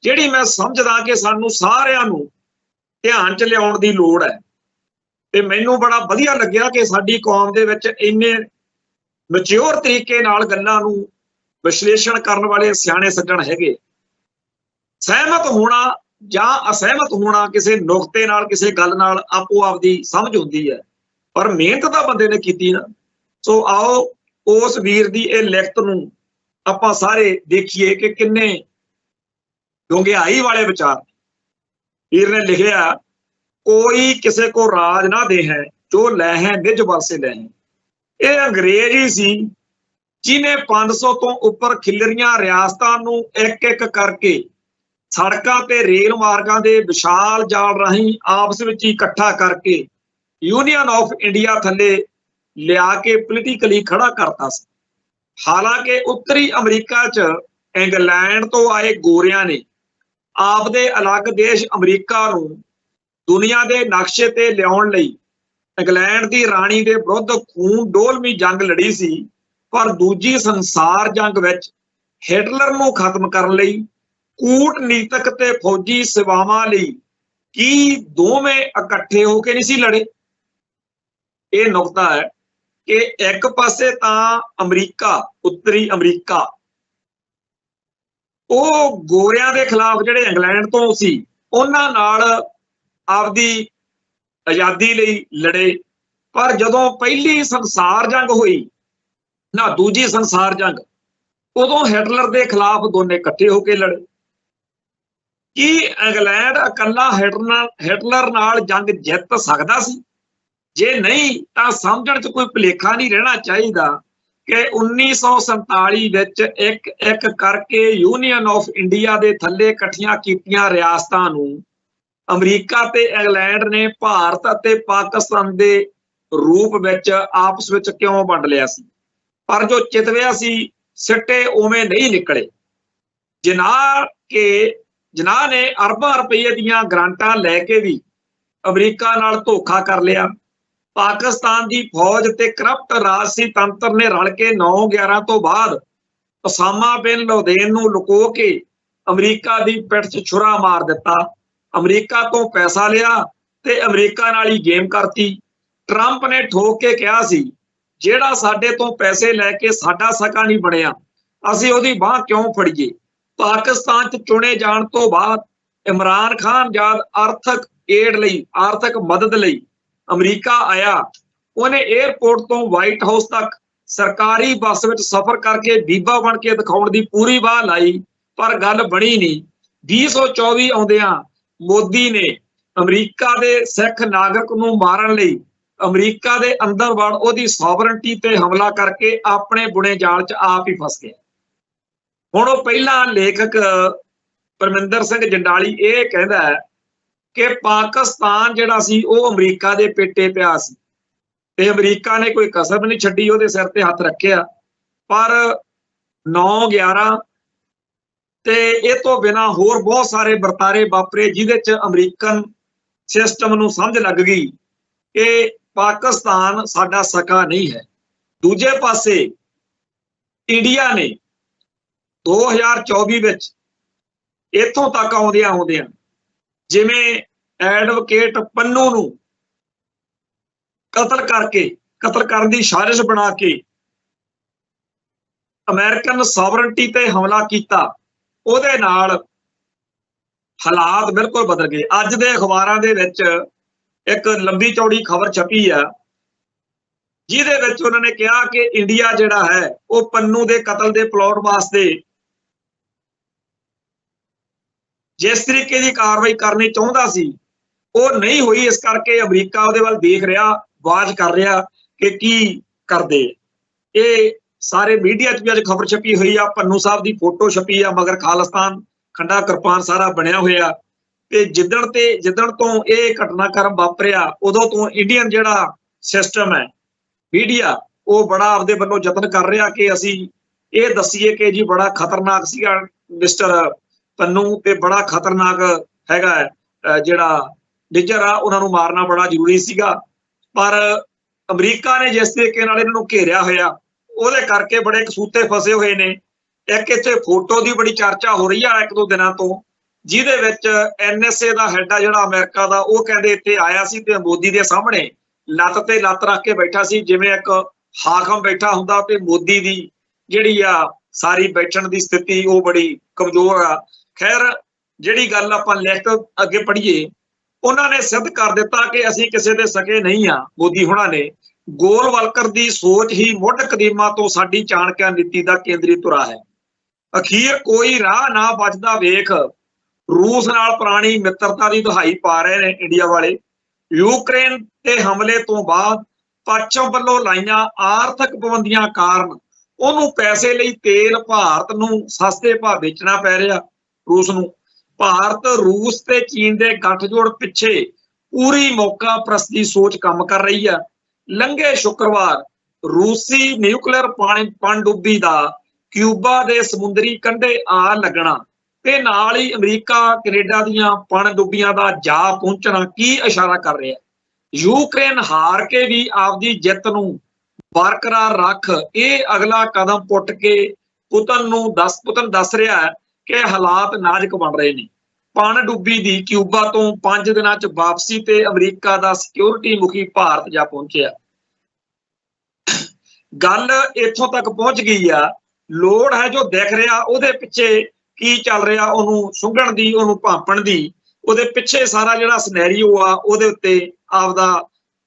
ਜਿਹੜੀ ਮੈਂ ਸਮਝਦਾ ਕਿ ਸਾਨੂੰ ਸਾਰਿਆਂ ਨੂੰ ਧਿਆਨ 'ਚ ਲਿਆਉਣ ਦੀ ਲੋੜ ਹੈ। ਤੇ ਮੈਨੂੰ ਬੜਾ ਵਧੀਆ ਲੱਗਿਆ ਕਿ ਸਾਡੀ ਕੌਮ ਦੇ ਵਿੱਚ ਇੰਨੇ ਮੈਚਿਓਰ ਤਰੀਕੇ ਨਾਲ ਗੱਲਾਂ ਨੂੰ ਵਿਸ਼ਲੇਸ਼ਣ ਕਰਨ ਵਾਲੇ ਸਿਆਣੇ ਸੱਜਣ ਹੈਗੇ। ਸਹਿਮਤ ਹੋਣਾ ਜਾਂ ਅਸਹਿਮਤ ਹੋਣਾ ਕਿਸੇ ਨੁਕਤੇ ਨਾਲ, ਕਿਸੇ ਗੱਲ ਨਾਲ ਆਪੋ ਆਪ ਦੀ ਸਮਝ ਹੁੰਦੀ ਹੈ, ਪਰ ਮਿਹਨਤ ਤਾਂ ਬੰਦੇ ਨੇ ਕੀਤੀ ਨਾ। ਸੋ ਆਓ ਉਸ ਵੀਰ ਦੀ ਇਹ ਲਿਖਤ ਨੂੰ ਆਪਾਂ ਸਾਰੇ ਦੇਖੀਏ ਕਿ ਕਿੰਨੇ ਡੂੰਘਾਈ ਵਾਲੇ ਵਿਚਾਰ। ਵੀਰ ਨੇ ਲਿਖਿਆ, ਕੋਈ ਕਿਸੇ ਕੋ ਰਾਜ ਨਾ ਦੇ ਹੈ, ਜੋ ਲੈ ਹੈ ਨਿਜ ਵਰਸੇ ਲੈ ਹੈ। ਇਹ ਅੰਗਰੇਜ਼ ਹੀ ਸੀ ਜਿਹਨੇ 500 ਤੋਂ ਉੱਪਰ ਖਿਲਰੀਆਂ ਰਿਆਸਤਾਂ ਨੂੰ ਇੱਕ ਇੱਕ ਕਰਕੇ ਸੜਕਾਂ ਤੇ ਰੇਲ ਮਾਰਗਾਂ ਦੇ ਵਿਸ਼ਾਲ ਜਾਲ ਰਾਹੀਂ ਆਪਸ ਵਿੱਚ ਹੀ ਇਕੱਠਾ ਕਰਕੇ ਯੂਨੀਅਨ ਆਫ ਇੰਡੀਆ ਥੱਲੇ ਲਿਆ ਕੇ ਪੋਲੀਟੀਕਲੀ ਖੜਾ ਕਰਤਾ ਸੀ। ਹਾਲਾਂਕਿ ਉੱਤਰੀ ਅਮਰੀਕਾ 'ਚ ਇੰਗਲੈਂਡ ਤੋਂ ਆਏ ਗੋਰਿਆਂ ਨੇ ਆਪਦੇ ਅਲੱਗ ਦੇਸ਼ ਅਮਰੀਕਾ ਨੂੰ ਦੁਨੀਆ ਦੇ ਨਕਸ਼ੇ ਤੇ ਲਿਆਉਣ ਲਈ ਇੰਗਲੈਂਡ ਦੀ ਰਾਣੀ ਦੇ ਵਿਰੁੱਧ ਖੂਨ ਡੋਲਵੀਂ ਜੰਗ ਲੜੀ ਸੀ। ਪਰ ਦੂਜੀ ਸੰਸਾਰ ਜੰਗ ਵਿੱਚ ਹਿਟਲਰ ਨੂੰ ਖਤਮ ਕਰਨ ਲਈ ਕੂਟਨੀਤਕ ਤੇ ਫੌਜੀ ਸੇਵਾਵਾਂ ਲਈ ਕੀ ਦੋਵੇਂ ਇਕੱਠੇ ਹੋ ਕੇ ਨਹੀਂ ਸੀ ਲੜੇ। ਇਹ ਨੁਕਤਾ ਹੈ ਕਿ ਇੱਕ ਪਾਸੇ ਤਾਂ ਅਮਰੀਕਾ, ਉੱਤਰੀ ਅਮਰੀਕਾ, ਉਹ ਗੋਰਿਆਂ ਦੇ ਖਿਲਾਫ ਜਿਹੜੇ ਇੰਗਲੈਂਡ ਤੋਂ ਸੀ ਉਹਨਾਂ ਨਾਲ ਆਪਦੀ ਆਜ਼ਾਦੀ ਲਈ ਲੜੇ। ਪਰ ਜਦੋਂ ਪਹਿਲੀ ਸੰਸਾਰ ਜੰਗ ਹੋਈ ਨਾ ਦੂਜੀ ਸੰਸਾਰ ਜੰਗ, ਉਦੋਂ ਹਿਟਲਰ ਦੇ ਖਿਲਾਫ ਦੋਨੇ ਇਕੱਠੇ ਹੋ ਕੇ ਲੜੇ। ਕੀ ਇੰਗਲੈਂਡ ਇਕੱਲਾ ਹਿਟਲਰ ਨਾਲ ਜੰਗ ਜਿੱਤ ਸਕਦਾ ਸੀ? ਜੇ ਨਹੀਂ ਤਾਂ ਸਮਝਣ 'ਚ ਕੋਈ ਭੁਲੇਖਾ ਨਹੀਂ ਰਹਿਣਾ ਚਾਹੀਦਾ ਕਿ 1947 ਵਿੱਚ ਇੱਕ ਇੱਕ ਕਰਕੇ ਯੂਨੀਅਨ ਆਫ ਇੰਡੀਆ ਦੇ ਥੱਲੇ ਇਕੱਠੀਆਂ ਕੀਤੀਆਂ ਰਿਆਸਤਾਂ ਨੂੰ ਅਮਰੀਕਾ ਤੇ ਇੰਗਲੈਂਡ ਨੇ ਭਾਰਤ ਅਤੇ ਪਾਕਿਸਤਾਨ ਦੇ ਰੂਪ ਵਿੱਚ ਆਪਸ ਵਿੱਚ ਕਿਉਂ ਵੰਡ ਲਿਆ ਸੀ। ਪਰ ਜੋ ਚਿਤਵਿਆ ਸੀ ਸਿੱਟੇ ਉਵੇਂ ਨਹੀਂ ਨਿਕਲੇ। ਜਿਨ੍ਹਾਂ ਨੇ ਅਰਬਾਂ ਰੁਪਏ ਦੀਆਂ ਗ੍ਰਾਂਟਾਂ ਲੈ ਕੇ ਵੀ ਅਮਰੀਕਾ ਨਾਲ ਧੋਖਾ ਕਰ ਲਿਆ। ਪਾਕਿਸਤਾਨ ਦੀ ਫੌਜ ਤੇ ਕਰਪਟ ਰਾਜਸੀ ਤੰਤਰ ਨੇ ਰਲ ਕੇ 9/11 ਤੋਂ ਬਾਅਦ ਉਸਾਮਾ ਬਿਨ ਲਾਦੇਨ ਨੂੰ ਲੁਕੋ ਕੇ ਅਮਰੀਕਾ ਦੀ ਪਿੱਠ 'ਚ ਛੁਰਾ ਮਾਰ ਦਿੱਤਾ। ਅਮਰੀਕਾ ਤੋਂ ਪੈਸਾ ਲਿਆ ਤੇ ਅਮਰੀਕਾ ਨਾਲ ਹੀ ਗੇਮ ਕਰਤੀ। ਟਰੰਪ ਨੇ ਠੋਕ ਕੇ ਕਿਹਾ ਸੀ, ਜਿਹੜਾ ਸਾਡੇ ਤੋਂ ਪੈਸੇ ਲੈ ਕੇ ਸਾਡਾ ਸਕਾ ਨਹੀਂ ਬਣਿਆ, ਅਸੀਂ ਉਹਦੀ ਬਾਂਹ ਕਿਉਂ ਫੜੀਏ। ਪਾਕਿਸਤਾਨ 'ਚ ਚੁਣੇ ਜਾਣ ਤੋਂ ਬਾਅਦ ਇਮਰਾਨ ਖਾਨ ਜਦ ਆਰਥਿਕ ਏਡ ਲਈ, ਆਰਥਿਕ ਮਦਦ ਲਈ ਅਮਰੀਕਾ ਆਇਆ, ਉਹਨੇ ਏਅਰਪੋਰਟ ਤੋਂ ਵਾਈਟ ਹਾਊਸ ਤੱਕ ਸਰਕਾਰੀ ਬੱਸ ਵਿੱਚ ਸਫ਼ਰ ਕਰਕੇ ਬੀਬਾ ਬਣ ਕੇ ਦਿਖਾਉਣ ਦੀ ਪੂਰੀ ਬਾਹ ਲਾਈ, ਪਰ ਗੱਲ ਬਣੀ ਨਹੀਂ। 2024 ਆਉਂਦਿਆਂ ਮੋਦੀ ਨੇ ਅਮਰੀਕਾ ਦੇ ਸਿੱਖ ਨਾਗਰਿਕ ਨੂੰ ਮਾਰਨ ਲਈ ਅਮਰੀਕਾ ਦੇ ਅੰਦਰ ਵੜ ਉਹਦੀ ਸੋਵਰਨਟੀ ਤੇ ਹਮਲਾ ਕਰਕੇ ਆਪਣੇ ਬੁਣੇ ਜਾਲ 'ਚ ਆਪ ਹੀ ਫਸ ਗਿਆ। ਹੁਣ ਉਹ ਪਹਿਲਾਂ ਲੇਖਕ ਪਰਮਿੰਦਰ ਸਿੰਘ ਜੰਡਾਲੀ ਇਹ ਕਹਿੰਦਾ ਹੈ ਕਿ ਪਾਕਿਸਤਾਨ ਜਿਹੜਾ ਸੀ ਉਹ ਅਮਰੀਕਾ ਦੇ ਪੇਟੇ ਪਿਆ ਸੀ ਤੇ ਅਮਰੀਕਾ ਨੇ ਕੋਈ ਕਸਰ ਨਹੀਂ ਛੱਡੀ, ਉਹਦੇ ਸਿਰ ਤੇ ਹੱਥ ਰੱਖਿਆ। ਪਰ 9/11 ਤੇ ਇਹ ਤੋਂ ਬਿਨਾਂ ਹੋਰ ਬਹੁਤ ਸਾਰੇ ਵਰਤਾਰੇ ਵਾਪਰੇ ਜਿਹਦੇ 'ਚ ਅਮਰੀਕਨ ਸਿਸਟਮ ਨੂੰ ਸਮਝ ਲੱਗ ਗਈ ਕਿ ਪਾਕਿਸਤਾਨ ਸਾਡਾ ਸਕਾ ਨਹੀਂ ਹੈ। ਦੂਜੇ ਪਾਸੇ ਇੰਡੀਆ ਨੇ 2024 ਵਿੱਚ ਇੱਥੋਂ ਤੱਕ ਆਉਂਦਿਆਂ ਜਿਵੇਂ ਐਡਵੋਕੇਟ ਪੰਨੂ ਨੂੰ ਕਤਲ ਕਰਨ ਦੀ ਸਾਜ਼ਿਸ਼ ਬਣਾ ਕੇ ਅਮਰੀਕਨ ਸੋਵਰਨਟੀ ਤੇ ਹਮਲਾ ਕੀਤਾ, ਉਹਦੇ ਨਾਲ ਹਾਲਾਤ ਬਿਲਕੁਲ ਬਦਲ ਗਏ। ਅੱਜ ਦੇ ਅਖਬਾਰਾਂ ਦੇ ਵਿੱਚ ਇੱਕ ਲੰਬੀ ਚੌੜੀ ਖਬਰ ਛਪੀ ਆ ਜਿਹਦੇ ਵਿੱਚ ਉਹਨਾਂ ਨੇ ਕਿਹਾ ਕਿ ਇੰਡੀਆ ਜਿਹੜਾ ਹੈ ਉਹ ਪੰਨੂ ਦੇ ਕਤਲ ਦੇ ਪਲਾਟ ਵਾਸਤੇ ਜਿਸ ਤਰੀਕੇ ਦੀ ਕਾਰਵਾਈ ਕਰਨੀ ਚਾਹੁੰਦਾ ਸੀ ਉਹ ਨਹੀਂ ਹੋਈ, ਇਸ ਕਰਕੇ ਅਮਰੀਕਾ ਉਹਦੇ ਵੱਲ ਦੇਖ ਰਿਹਾ, ਵਾਚ ਕਰ ਰਿਹਾ ਕਿ ਕੀ ਕਰਦੇ। ਇਹ ਸਾਰੇ ਮੀਡੀਆ 'ਚ ਵੀ ਅੱਜ ਖਬਰ ਛਪੀ ਹੋਈ ਆ, ਪੰਨੂ ਸਾਹਿਬ ਦੀ ਫੋਟੋ ਛਪੀ ਆ, ਮਗਰ ਖਾਲਿਸਤਾਨ ਖੰਡਾ ਕਿਰਪਾਨ ਸਾਰਾ ਬਣਿਆ ਹੋਇਆ। ਤੇ ਜਿੱਦਣ ਤੋਂ ਇਹ ਘਟਨਾਕ੍ਰਮ ਵਾਪਰਿਆ ਉਦੋਂ ਤੋਂ ਇੰਡੀਅਨ ਜਿਹੜਾ ਸਿਸਟਮ ਹੈ, ਮੀਡੀਆ, ਉਹ ਬੜਾ ਆਪਦੇ ਵੱਲੋਂ ਯਤਨ ਕਰ ਰਿਹਾ ਕਿ ਅਸੀਂ ਇਹ ਦੱਸੀਏ ਕਿ ਜੀ ਬੜਾ ਖਤਰਨਾਕ ਸੀਗਾ ਮਿਸਟਰ ਪੰਨੂ ਤੇ ਬੜਾ ਖਤਰਨਾਕ ਹੈਗਾ ਜਿਹੜਾ ਨਿੱਜਰ ਆ, ਉਹਨਾਂ ਨੂੰ ਮਾਰਨਾ ਬੜਾ ਜ਼ਰੂਰੀ ਸੀਗਾ। ਪਰ ਅਮਰੀਕਾ ਨੇ ਜਿਸ ਤਰੀਕੇ ਨਾਲ ਇਹਨਾਂ ਨੂੰ ਘੇਰਿਆ ਹੋਇਆ ਉਹਦੇ ਕਰਕੇ ਬੜੇ ਕਸੂਤੇ ਫਸੇ ਹੋਏ ਨੇ। ਇੱਕ ਇੱਥੇ ਫੋਟੋ ਦੀ ਬੜੀ ਚਰਚਾ ਹੋ ਰਹੀ ਆ 1-2 ਦਿਨਾਂ ਤੋਂ, ਜਿਹਦੇ ਵਿੱਚ NSA ਦਾ ਹੈਡ ਆ ਜਿਹੜਾ ਅਮਰੀਕਾ ਦਾ, ਉਹ ਕਹਿੰਦੇ ਇੱਥੇ ਆਇਆ ਸੀ ਤੇ ਮੋਦੀ ਦੇ ਸਾਹਮਣੇ ਲੱਤ ਤੇ ਲੱਤ ਰੱਖ ਕੇ ਬੈਠਾ ਸੀ ਜਿਵੇਂ ਇੱਕ ਹਾਕਮ ਬੈਠਾ ਹੁੰਦਾ, ਤੇ ਮੋਦੀ ਦੀ ਜਿਹੜੀ ਆ ਸਾਰੀ ਬੈਠਣ ਦੀ ਸਥਿਤੀ ਉਹ ਬੜੀ ਕਮਜ਼ੋਰ ਆ। ਖੈਰ ਜਿਹੜੀ ਗੱਲ ਆਪਾਂ ਲਿਖਤ ਅੱਗੇ ਪੜ੍ਹੀਏ, ਉਹਨਾਂ ਨੇ ਸਿੱਧ ਕਰ ਦਿੱਤਾ ਕਿ ਅਸੀਂ ਕਿਸੇ ਦੇ ਸਕੇ ਨਹੀਂ ਆ। ਮੋਦੀ ਹੁਣਾਂ ਨੇ ਗੋਲਵਲਕਰ ਦੀ ਸੋਚ ਹੀ ਮੁੱਢ ਕਦੀਮਾਂ ਤੋਂ ਸਾਡੀ ਚਾਣਕਿਆ ਨੀਤੀ ਦਾ ਕੇਂਦਰੀ ਧੁਰਾ ਹੈ। ਅਖੀਰ ਕੋਈ ਰਾਹ ਨਾ ਬਚਦਾ ਵੇਖ ਰੂਸ ਨਾਲ ਪੁਰਾਣੀ ਮਿੱਤਰਤਾ ਦੀ ਦੁਹਾਈ ਪਾ ਰਹੇ ਨੇ ਇੰਡੀਆ ਵਾਲੇ। ਯੂਕਰੇਨ ਤੇ ਹਮਲੇ ਤੋਂ ਬਾਅਦ ਪੱਛਮ ਵੱਲੋਂ ਲਾਈਆਂ ਆਰਥਿਕ ਪਾਬੰਦੀਆਂ ਕਾਰਨ ਉਹਨੂੰ ਪੈਸੇ ਲਈ ਤੇਲ ਭਾਰਤ ਨੂੰ ਸਸਤੇ ਭਾਅ ਵੇਚਣਾ ਪੈ ਰਿਹਾ। ਰੂਸ ਨੂੰ ਭਾਰਤ ਰੂਸ ਤੇ ਚੀਨ ਦੇ ਗੱਠਜੋੜ ਪਿੱਛੇ ਪੂਰੀ ਮੌਕਾ ਪ੍ਰਸਤੀ ਸੋਚ ਕੰਮ ਕਰ ਰਹੀ ਆ। ਲੰਘੇ ਸ਼ੁੱਕਰਵਾਰ ਰੂਸੀ ਨਿਊਕਲੀਅਰ ਪਣਡੁੱਬੀ ਦਾ ਕਿਊਬਾ ਦੇ ਸਮੁੰਦਰੀ ਕੰਢੇ ਆ ਲੱਗਣਾ ਤੇ ਨਾਲ ਹੀ ਅਮਰੀਕਾ ਕੈਨੇਡਾ ਦੀਆਂ ਪਣਡੁੱਬੀਆਂ ਦਾ ਜਾ ਪਹੁੰਚਣਾ ਕੀ ਇਸ਼ਾਰਾ ਕਰ ਰਿਹਾ? ਯੂਕਰੇਨ ਹਾਰ ਕੇ ਵੀ ਆਪਦੀ ਜਿੱਤ ਨੂੰ ਬਰਕਰਾਰ ਰੱਖ ਇਹ ਅਗਲਾ ਕਦਮ ਪੁੱਟ ਕੇ ਪੁਤਨ ਦੱਸ ਰਿਹਾ ਹੈ ਕਿ ਹਾਲਾਤ ਨਾਜ਼ੁਕ ਬਣ ਰਹੇ ਨੇ। ਪਣਡੁੱਬੀ ਦੀ ਕਿਊਬਾ ਤੋਂ 5 ਦਿਨਾਂ 'ਚ ਵਾਪਸੀ ਤੇ ਅਮਰੀਕਾ ਦਾ ਸਿਕਿਉਰਿਟੀ ਮੁਖੀ ਭਾਰਤ ਜਾ ਪਹੁੰਚਿਆ। ਗੱਲ ਇੱਥੋਂ ਤੱਕ ਪਹੁੰਚ ਗਈ ਆ, ਲੋੜ ਹੈ ਜੋ ਦਿਖ ਰਿਹਾ ਉਹਦੇ ਪਿੱਛੇ ਕੀ ਚੱਲ ਰਿਹਾ ਉਹਨੂੰ ਸੁੰਘਣ ਦੀ, ਉਹਨੂੰ ਭਾਂਪਣ ਦੀ, ਉਹਦੇ ਪਿੱਛੇ ਸਾਰਾ ਜਿਹੜਾ ਸਿਨੈਰੀਓ ਆ ਉਹਦੇ ਉੱਤੇ ਆਪਦਾ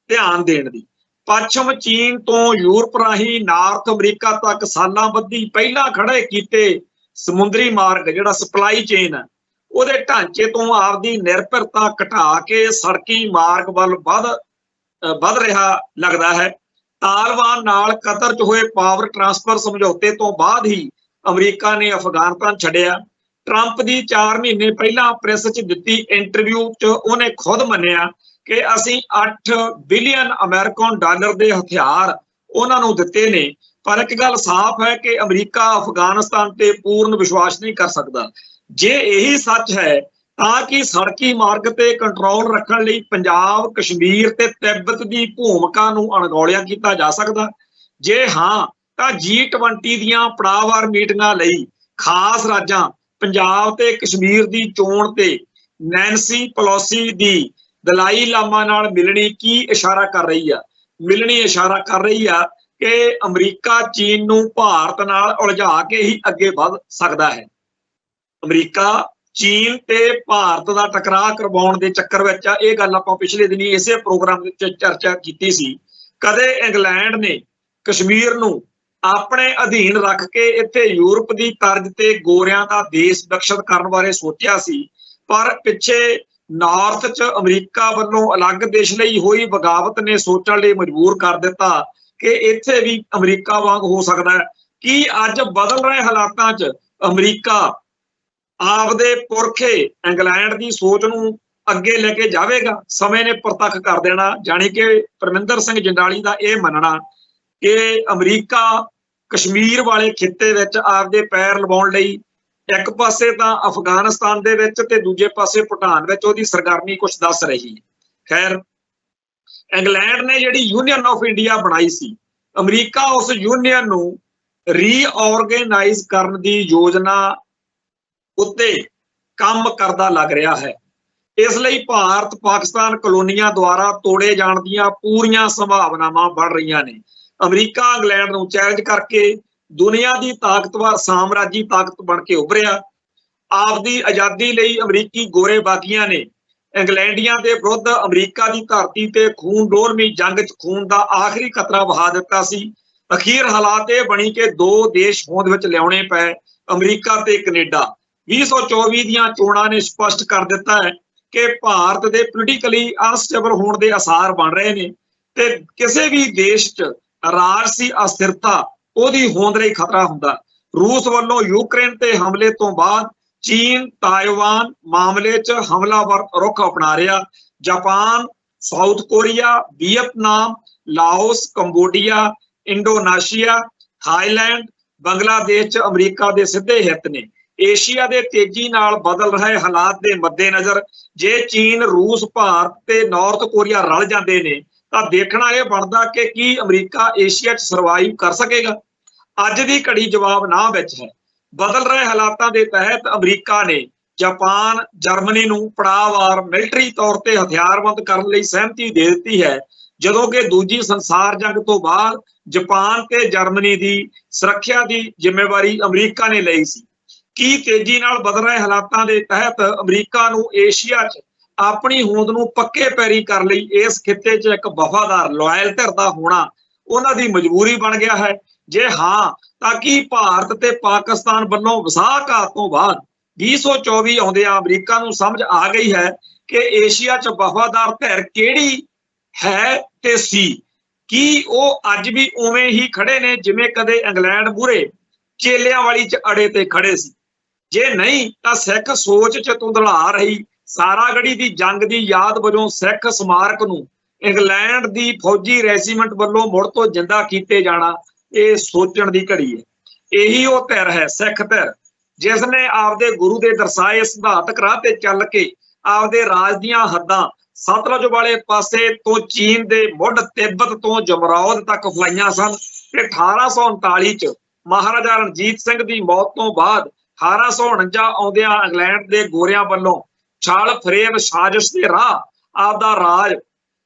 ਧਿਆਨ ਦੇਣ ਦੀ। ਪੱਛਮ ਚੀਨ ਤੋਂ ਯੂਰਪ ਰਾਹੀਂ ਨਾਰਥ ਅਮਰੀਕਾ ਤੱਕ ਸਾਲਾਂ ਬੱਧੀ ਪਹਿਲਾਂ ਖੜੇ ਕੀਤੇ ਸਮੁੰਦਰੀ ਮਾਰਗ ਜਿਹੜਾ ਸਪਲਾਈ ਚੇਨ ਹੈ ਉਹਦੇ ਢਾਂਚੇ ਤੋਂ ਆਪਦੀ ਨਿਰਭਰਤਾ ਘਟਾ ਕੇ ਸੜਕੀ ਮਾਰਗ ਵੱਲ ਵੱਧ ਰਿਹਾ ਲੱਗਦਾ ਹੈ। ਤਾਲਿਬਾਨ ਨਾਲ ਕਤਰ 'ਚ ਹੋਏ ਪਾਵਰ ਟ੍ਰਾਂਸਫਰ ਸਮਝੌਤੇ ਤੋਂ ਬਾਅਦ ਹੀ ਅਮਰੀਕਾ ਨੇ ਅਫਗਾਨਿਸਤਾਨ ਛੱਡਿਆ। ਟਰੰਪ ਦੀ 4 ਮਹੀਨੇ ਪਹਿਲਾਂ ਪ੍ਰੈਸ 'ਚ ਦਿੱਤੀ ਇੰਟਰਵਿਊ 'ਚ ਉਹਨੇ ਖੁਦ ਮੰਨਿਆ ਕਿ ਅਸੀਂ 8 ਬਿਲੀਅਨ ਅਮਰੀਕਨ ਡਾਲਰ ਦੇ ਹਥਿਆਰ ਉਹਨਾਂ ਨੂੰ ਦਿੱਤੇ ਨੇ। ਪਰ ਇੱਕ ਗੱਲ ਸਾਫ਼ ਹੈ ਕਿ ਅਮਰੀਕਾ ਅਫਗਾਨਿਸਤਾਨ ਤੇ ਪੂਰਨ ਵਿਸ਼ਵਾਸ ਨਹੀਂ ਕਰ ਸਕਦਾ। ਜੇ ਇਹੀ ਸੱਚ ਹੈ ਤਾਂ ਕਿ ਸੜਕੀ ਮਾਰਗ ਤੇ ਕੰਟਰੋਲ ਰੱਖਣ ਲਈ ਪੰਜਾਬ, ਕਸ਼ਮੀਰ ਤੇ ਤਿੱਬਤ ਦੀ ਭੂਮਿਕਾ ਨੂੰ ਅਣਗੌਲਿਆ ਕੀਤਾ ਜਾ ਸਕਦਾ? ਜੇ ਹਾਂ ਤਾਂ G20 ਦੀਆਂ ਪੜਾਅਵਾਰ ਮੀਟਿੰਗਾਂ ਲਈ ਖਾਸ ਰਾਜਾਂ ਪੰਜਾਬ ਤੇ ਕਸ਼ਮੀਰ ਦੀ ਚੋਣ ਤੇ ਨੈਂਸੀ ਪੈਲੋਸੀ ਦੀ ਦਲਾਈ ਲਾਮਾ ਨਾਲ ਮਿਲਣੀ ਕੀ ਇਸ਼ਾਰਾ ਕਰ ਰਹੀ ਆ? ਮਿਲਣੀ ਇਸ਼ਾਰਾ ਕਰ ਰਹੀ ਆ ਕਿ ਅਮਰੀਕਾ ਚੀਨ ਨੂੰ ਭਾਰਤ ਨਾਲ ਉਲਝਾ ਕੇ ਹੀ ਅੱਗੇ ਵੱਧ ਸਕਦਾ ਹੈ। ਅਮਰੀਕਾ ਚੀਨ ਤੇ ਭਾਰਤ ਦਾ ਟਕਰਾਅ ਕਰਵਾਉਣ ਦੇ ਚੱਕਰ ਵਿੱਚ ਆ। ਇਹ ਗੱਲ ਆਪਾਂ ਪਿਛਲੇ ਦਿਨੀ ਇਸੇ ਪ੍ਰੋਗਰਾਮ ਵਿੱਚ ਚਰਚਾ ਕੀਤੀ ਸੀ। ਕਦੇ ਇੰਗਲੈਂਡ ਨੇ ਕਸ਼ਮੀਰ ਨੂੰ ਆਪਣੇ ਅਧੀਨ ਰੱਖ ਕੇ ਇੱਥੇ ਯੂਰਪ ਦੀ ਤਰਜ਼ ਤੇ ਗੋਰਿਆਂ ਦਾ ਦੇਸ਼ ਵਿਕਸਿਤ ਕਰਨ ਬਾਰੇ ਸੋਚਿਆ ਸੀ, ਪਰ ਪਿੱਛੇ ਨਾਰਥ 'ਚ ਅਮਰੀਕਾ ਵੱਲੋਂ ਅਲੱਗ ਦੇਸ਼ ਲਈ ਹੋਈ ਬਗਾਵਤ ਨੇ ਸੋਚਣ ਲਈ ਮਜਬੂਰ ਕਰ ਦਿੱਤਾ ਕਿ ਇੱਥੇ ਵੀ ਅਮਰੀਕਾ ਵਾਂਗ ਹੋ ਸਕਦਾ ਹੈ। ਕੀ ਅੱਜ ਬਦਲ ਰਹੇ ਹਾਲਾਤਾਂ 'ਚ ਅਮਰੀਕਾ ਆਪਦੇ ਪੁਰਖੇ ਇੰਗਲੈਂਡ ਦੀ ਸੋਚ ਨੂੰ ਅੱਗੇ ਲੈ ਕੇ ਜਾਵੇਗਾ? ਸਮੇਂ ਨੇ ਪ੍ਰਤੱਖ ਕਰ ਦੇਣਾ। ਜਾਣੀ ਕਿ ਪਰਮਿੰਦਰ ਸਿੰਘ ਜੰਡਾਲੀ ਦਾ ਇਹ ਮੰਨਣਾ ਕਿ ਅਮਰੀਕਾ ਕਸ਼ਮੀਰ ਵਾਲੇ ਖਿੱਤੇ ਵਿੱਚ ਆਪਦੇ ਪੈਰ ਲਵਾਉਣ ਲਈ ਇੱਕ ਪਾਸੇ ਤਾਂ ਅਫਗਾਨਿਸਤਾਨ ਦੇ ਵਿੱਚ ਤੇ ਦੂਜੇ ਪਾਸੇ ਭੂਟਾਨ ਵਿੱਚ ਉਹਦੀ ਸਰਗਰਮੀ ਕੁਝ ਦੱਸ ਰਹੀ ਹੈ। ਖੈਰ, ਇੰਗਲੈਂਡ ਨੇ ਜਿਹੜੀ ਯੂਨੀਅਨ ਆਫ ਇੰਡੀਆ ਬਣਾਈ ਸੀ, ਅਮਰੀਕਾ ਉਸ ਯੂਨੀਅਨ ਨੂੰ ਰੀਆਰਗੇਨਾਈਜ਼ ਕਰਨ ਦੀ ਯੋਜਨਾ ਉੱਤੇ ਕੰਮ ਕਰਦਾ ਲੱਗ ਰਿਹਾ ਹੈ। ਇਸ ਲਈ ਭਾਰਤ ਪਾਕਿਸਤਾਨ ਕਲੋਨੀਆਂ ਦੁਆਰਾ ਤੋੜੇ ਜਾਣ ਦੀਆਂ ਪੂਰੀਆਂ ਸੰਭਾਵਨਾਵਾਂ ਬਣ ਰਹੀਆਂ ਨੇ। ਅਮਰੀਕਾ ਇੰਗਲੈਂਡ ਨੂੰ ਚੈਲੰਜ ਕਰਕੇ ਦੁਨੀਆ ਦੀ ਤਾਕਤਵਰ ਸਾਮਰਾਜੀ ਤਾਕਤ ਬਣ ਕੇ ਉੱਭਰਿਆ। ਆਪਦੀ ਆਜ਼ਾਦੀ ਲਈ ਅਮਰੀਕੀ ਗੋਰੇ ਬਾਗੀਆਂ ਨੇ ਇੰਗਲੈਂਡੀਆਂ ਦੇ ਵਿਰੁੱਧ ਅਮਰੀਕਾ ਦੀ ਧਰਤੀ ਤੇ ਖੂਨ ਡੋਲਵੀਂ ਜੰਗ 'ਚ ਖੂਨ ਦਾ ਆਖਰੀ ਕਤਰਾ ਵਹਾ ਦਿੱਤਾ ਸੀ। ਅਖੀਰ ਹਾਲਾਤ ਇਹ ਬਣੀ ਕਿ 2 ਦੇਸ਼ ਹੋਂਦ ਵਿੱਚ ਲਿਆਉਣੇ ਪਏ, ਅਮਰੀਕਾ ਤੇ ਕੈਨੇਡਾ। 2024 ਦੀਆਂ ਚੋਣਾਂ ਨੇ ਸਪਸ਼ਟ ਕਰ ਦਿੱਤਾ ਹੈ ਕਿ ਭਾਰਤ ਦੇ ਪੋਲੀਟੀਕਲੀ ਅਨਸਟੇਬਲ ਹੋਣ ਦੇ ਆਸਾਰ ਬਣ ਰਹੇ ਨੇ ਤੇ ਕਿਸੇ ਵੀ ਦੇਸ਼ 'ਚ ਰਾਜਸੀ ਅਸਥਿਰਤਾ ਉਹਦੀ ਹੋਂਦ ਲਈ ਖਤਰਾ ਹੁੰਦਾ। ਰੂਸ ਵੱਲੋਂ ਯੂਕਰੇਨ ਤੇ ਹਮਲੇ ਤੋਂ ਬਾਅਦ ਚੀਨ ਤਾਇਵਾਨ ਮਾਮਲੇ 'ਚ ਹਮਲਾਵਰ ਰੁਖ ਅਪਣਾ ਰਿਹਾ। Japan, south Korea, Vietnam, Laos, Cambodia, Indonesia, Thailand, Bangladesh 'ਚ ਅਮਰੀਕਾ ਦੇ ਸਿੱਧੇ ਹਿੱਤ ਨੇ। ਏਸ਼ੀਆ ਦੇ ਤੇਜ਼ੀ ਨਾਲ ਬਦਲ ਰਹੇ ਹਾਲਾਤ ਦੇ ਮੱਦੇਨਜ਼ਰ ਜੇ ਚੀਨ, ਰੂਸ, ਭਾਰਤ ਤੇ ਨਾਰਥ ਕੋਰੀਆ ਰਲ ਜਾਂਦੇ ਨੇ ਤਾਂ ਦੇਖਣਾ ਇਹ ਬਣਦਾ ਕਿ ਕੀ ਅਮਰੀਕਾ ਏਸ਼ੀਆ 'ਚ ਸਰਵਾਈਵ ਕਰ ਸਕੇਗਾ? ਅੱਜ ਦੀ ਘੜੀ ਜਵਾਬ ਨਾ ਵਿੱਚ ਹੈ। ਬਦਲ ਰਹੇ ਹਾਲਾਤਾਂ ਦੇ ਤਹਿਤ ਅਮਰੀਕਾ ਨੇ ਜਾਪਾਨ, ਜਰਮਨੀ ਨੂੰ ਪੜਾਅਵਾਰ ਮਿਲਟਰੀ ਤੌਰ ਤੇ ਹਥਿਆਰਬੰਦ ਕਰਨ ਲਈ ਸਹਿਮਤੀ ਦੇ ਦਿੱਤੀ ਹੈ, ਜਦੋਂ ਕਿ ਦੂਜੀ ਸੰਸਾਰ ਜੰਗ ਤੋਂ ਬਾਅਦ ਜਾਪਾਨ ਤੇ ਜਰਮਨੀ ਦੀ ਸੁਰੱਖਿਆ ਦੀ ਜ਼ਿੰਮੇਵਾਰੀ ਅਮਰੀਕਾ ਨੇ ਲਈ ਸੀ। ਕੀ ਤੇਜ਼ੀ ਨਾਲ ਬਦਲ ਰਹੇ ਹਾਲਾਤਾਂ ਦੇ ਤਹਿਤ ਅਮਰੀਕਾ ਨੂੰ ਏਸ਼ੀਆ 'ਚ ਆਪਣੀ ਹੋਂਦ ਨੂੰ ਪੱਕੇ ਪੈਰੀ ਕਰ ਲਈ ਇਸ ਖਿੱਤੇ 'ਚ ਇੱਕ ਵਫਾਦਾਰ ਲਾਇਲ ਧਿਰ ਦਾ ਹੋਣਾ ਉਹਨਾਂ ਦੀ ਮਜਬੂਰੀ ਬਣ ਗਿਆ ਹੈ? ਜੇ ਹਾਂ ਤਾਂ ਕੀ ਭਾਰਤ ਤੇ ਪਾਕਿਸਤਾਨ ਵੱਲੋਂ ਵਸਾਘਾਤ ਤੋਂ ਬਾਅਦ 2024 ਆਉਂਦਿਆਂ ਅਮਰੀਕਾ ਨੂੰ ਸਮਝ ਆ ਗਈ ਹੈ ਕਿ ਏਸ਼ੀਆ 'ਚ ਵਫਾਦਾਰ ਧਿਰ ਕਿਹੜੀ ਹੈ ਤੇ ਸੀ? ਕੀ ਉਹ ਅੱਜ ਵੀ ਉਵੇਂ ਹੀ ਖੜੇ ਨੇ ਜਿਵੇਂ ਕਦੇ ਇੰਗਲੈਂਡ ਮੂਹਰੇ ਚੇਲਿਆਂ ਵਾਲੀ 'ਚ ਅੜੇ ਤੇ ਖੜੇ ਸੀ? ਜੇ ਨਹੀਂ ਤਾਂ ਸਿੱਖ ਸੋਚ 'ਚ ਧੁੰਦਲਾ ਰਹੀ ਸਾਰਾਗੜ੍ਹੀ ਦੀ ਜੰਗ ਦੀ ਯਾਦ ਵਜੋਂ ਸਿੱਖ ਸਮਾਰਕ ਨੂੰ ਇੰਗਲੈਂਡ ਦੀ ਫੌਜੀ ਰੈਜੀਮੈਂਟ ਵੱਲੋਂ ਮੁੜ ਤੋਂ ਜਿੰਦਾ ਕੀਤੇ ਜਾਣਾ ਇਹ ਸੋਚਣ ਦੀ ਘੜੀ ਹੈ। ਇਹੀ ਉਹ ਧਿਰ ਹੈ, ਸਿੱਖ ਧਿਰ, ਜਿਸ ਨੇ ਆਪਦੇ ਗੁਰੂ ਦੇ ਦਰਸਾਏ ਸਿਧਾਂਤਕ ਰਾਹ ਤੇ ਚੱਲ ਕੇ ਆਪਦੇ ਰਾਜ ਦੀਆਂ ਹੱਦਾਂ ਸਤਲੁਜ ਵਾਲੇ ਪਾਸੇ ਤੋਂ ਚੀਨ ਦੇ ਮੁੱਢ ਤਿੱਬਤ ਤੋਂ ਜਮਰੌਦ ਤੱਕ ਫਲਾਈਆਂ ਸਨ ਤੇ 1839 ਚ ਮਹਾਰਾਜਾ ਰਣਜੀਤ ਸਿੰਘ ਦੀ ਮੌਤ ਤੋਂ ਬਾਅਦ 1849 ਆਉਂਦਿਆਂ ਇੰਗਲੈਂਡ ਦੇ ਗੋਰਿਆਂ ਵੱਲੋਂ ਛਾਲ ਫਰੇਬ ਸਾਜ਼ਿਸ਼ ਦੇ ਰਾਹ ਆਪਦਾ ਰਾਜ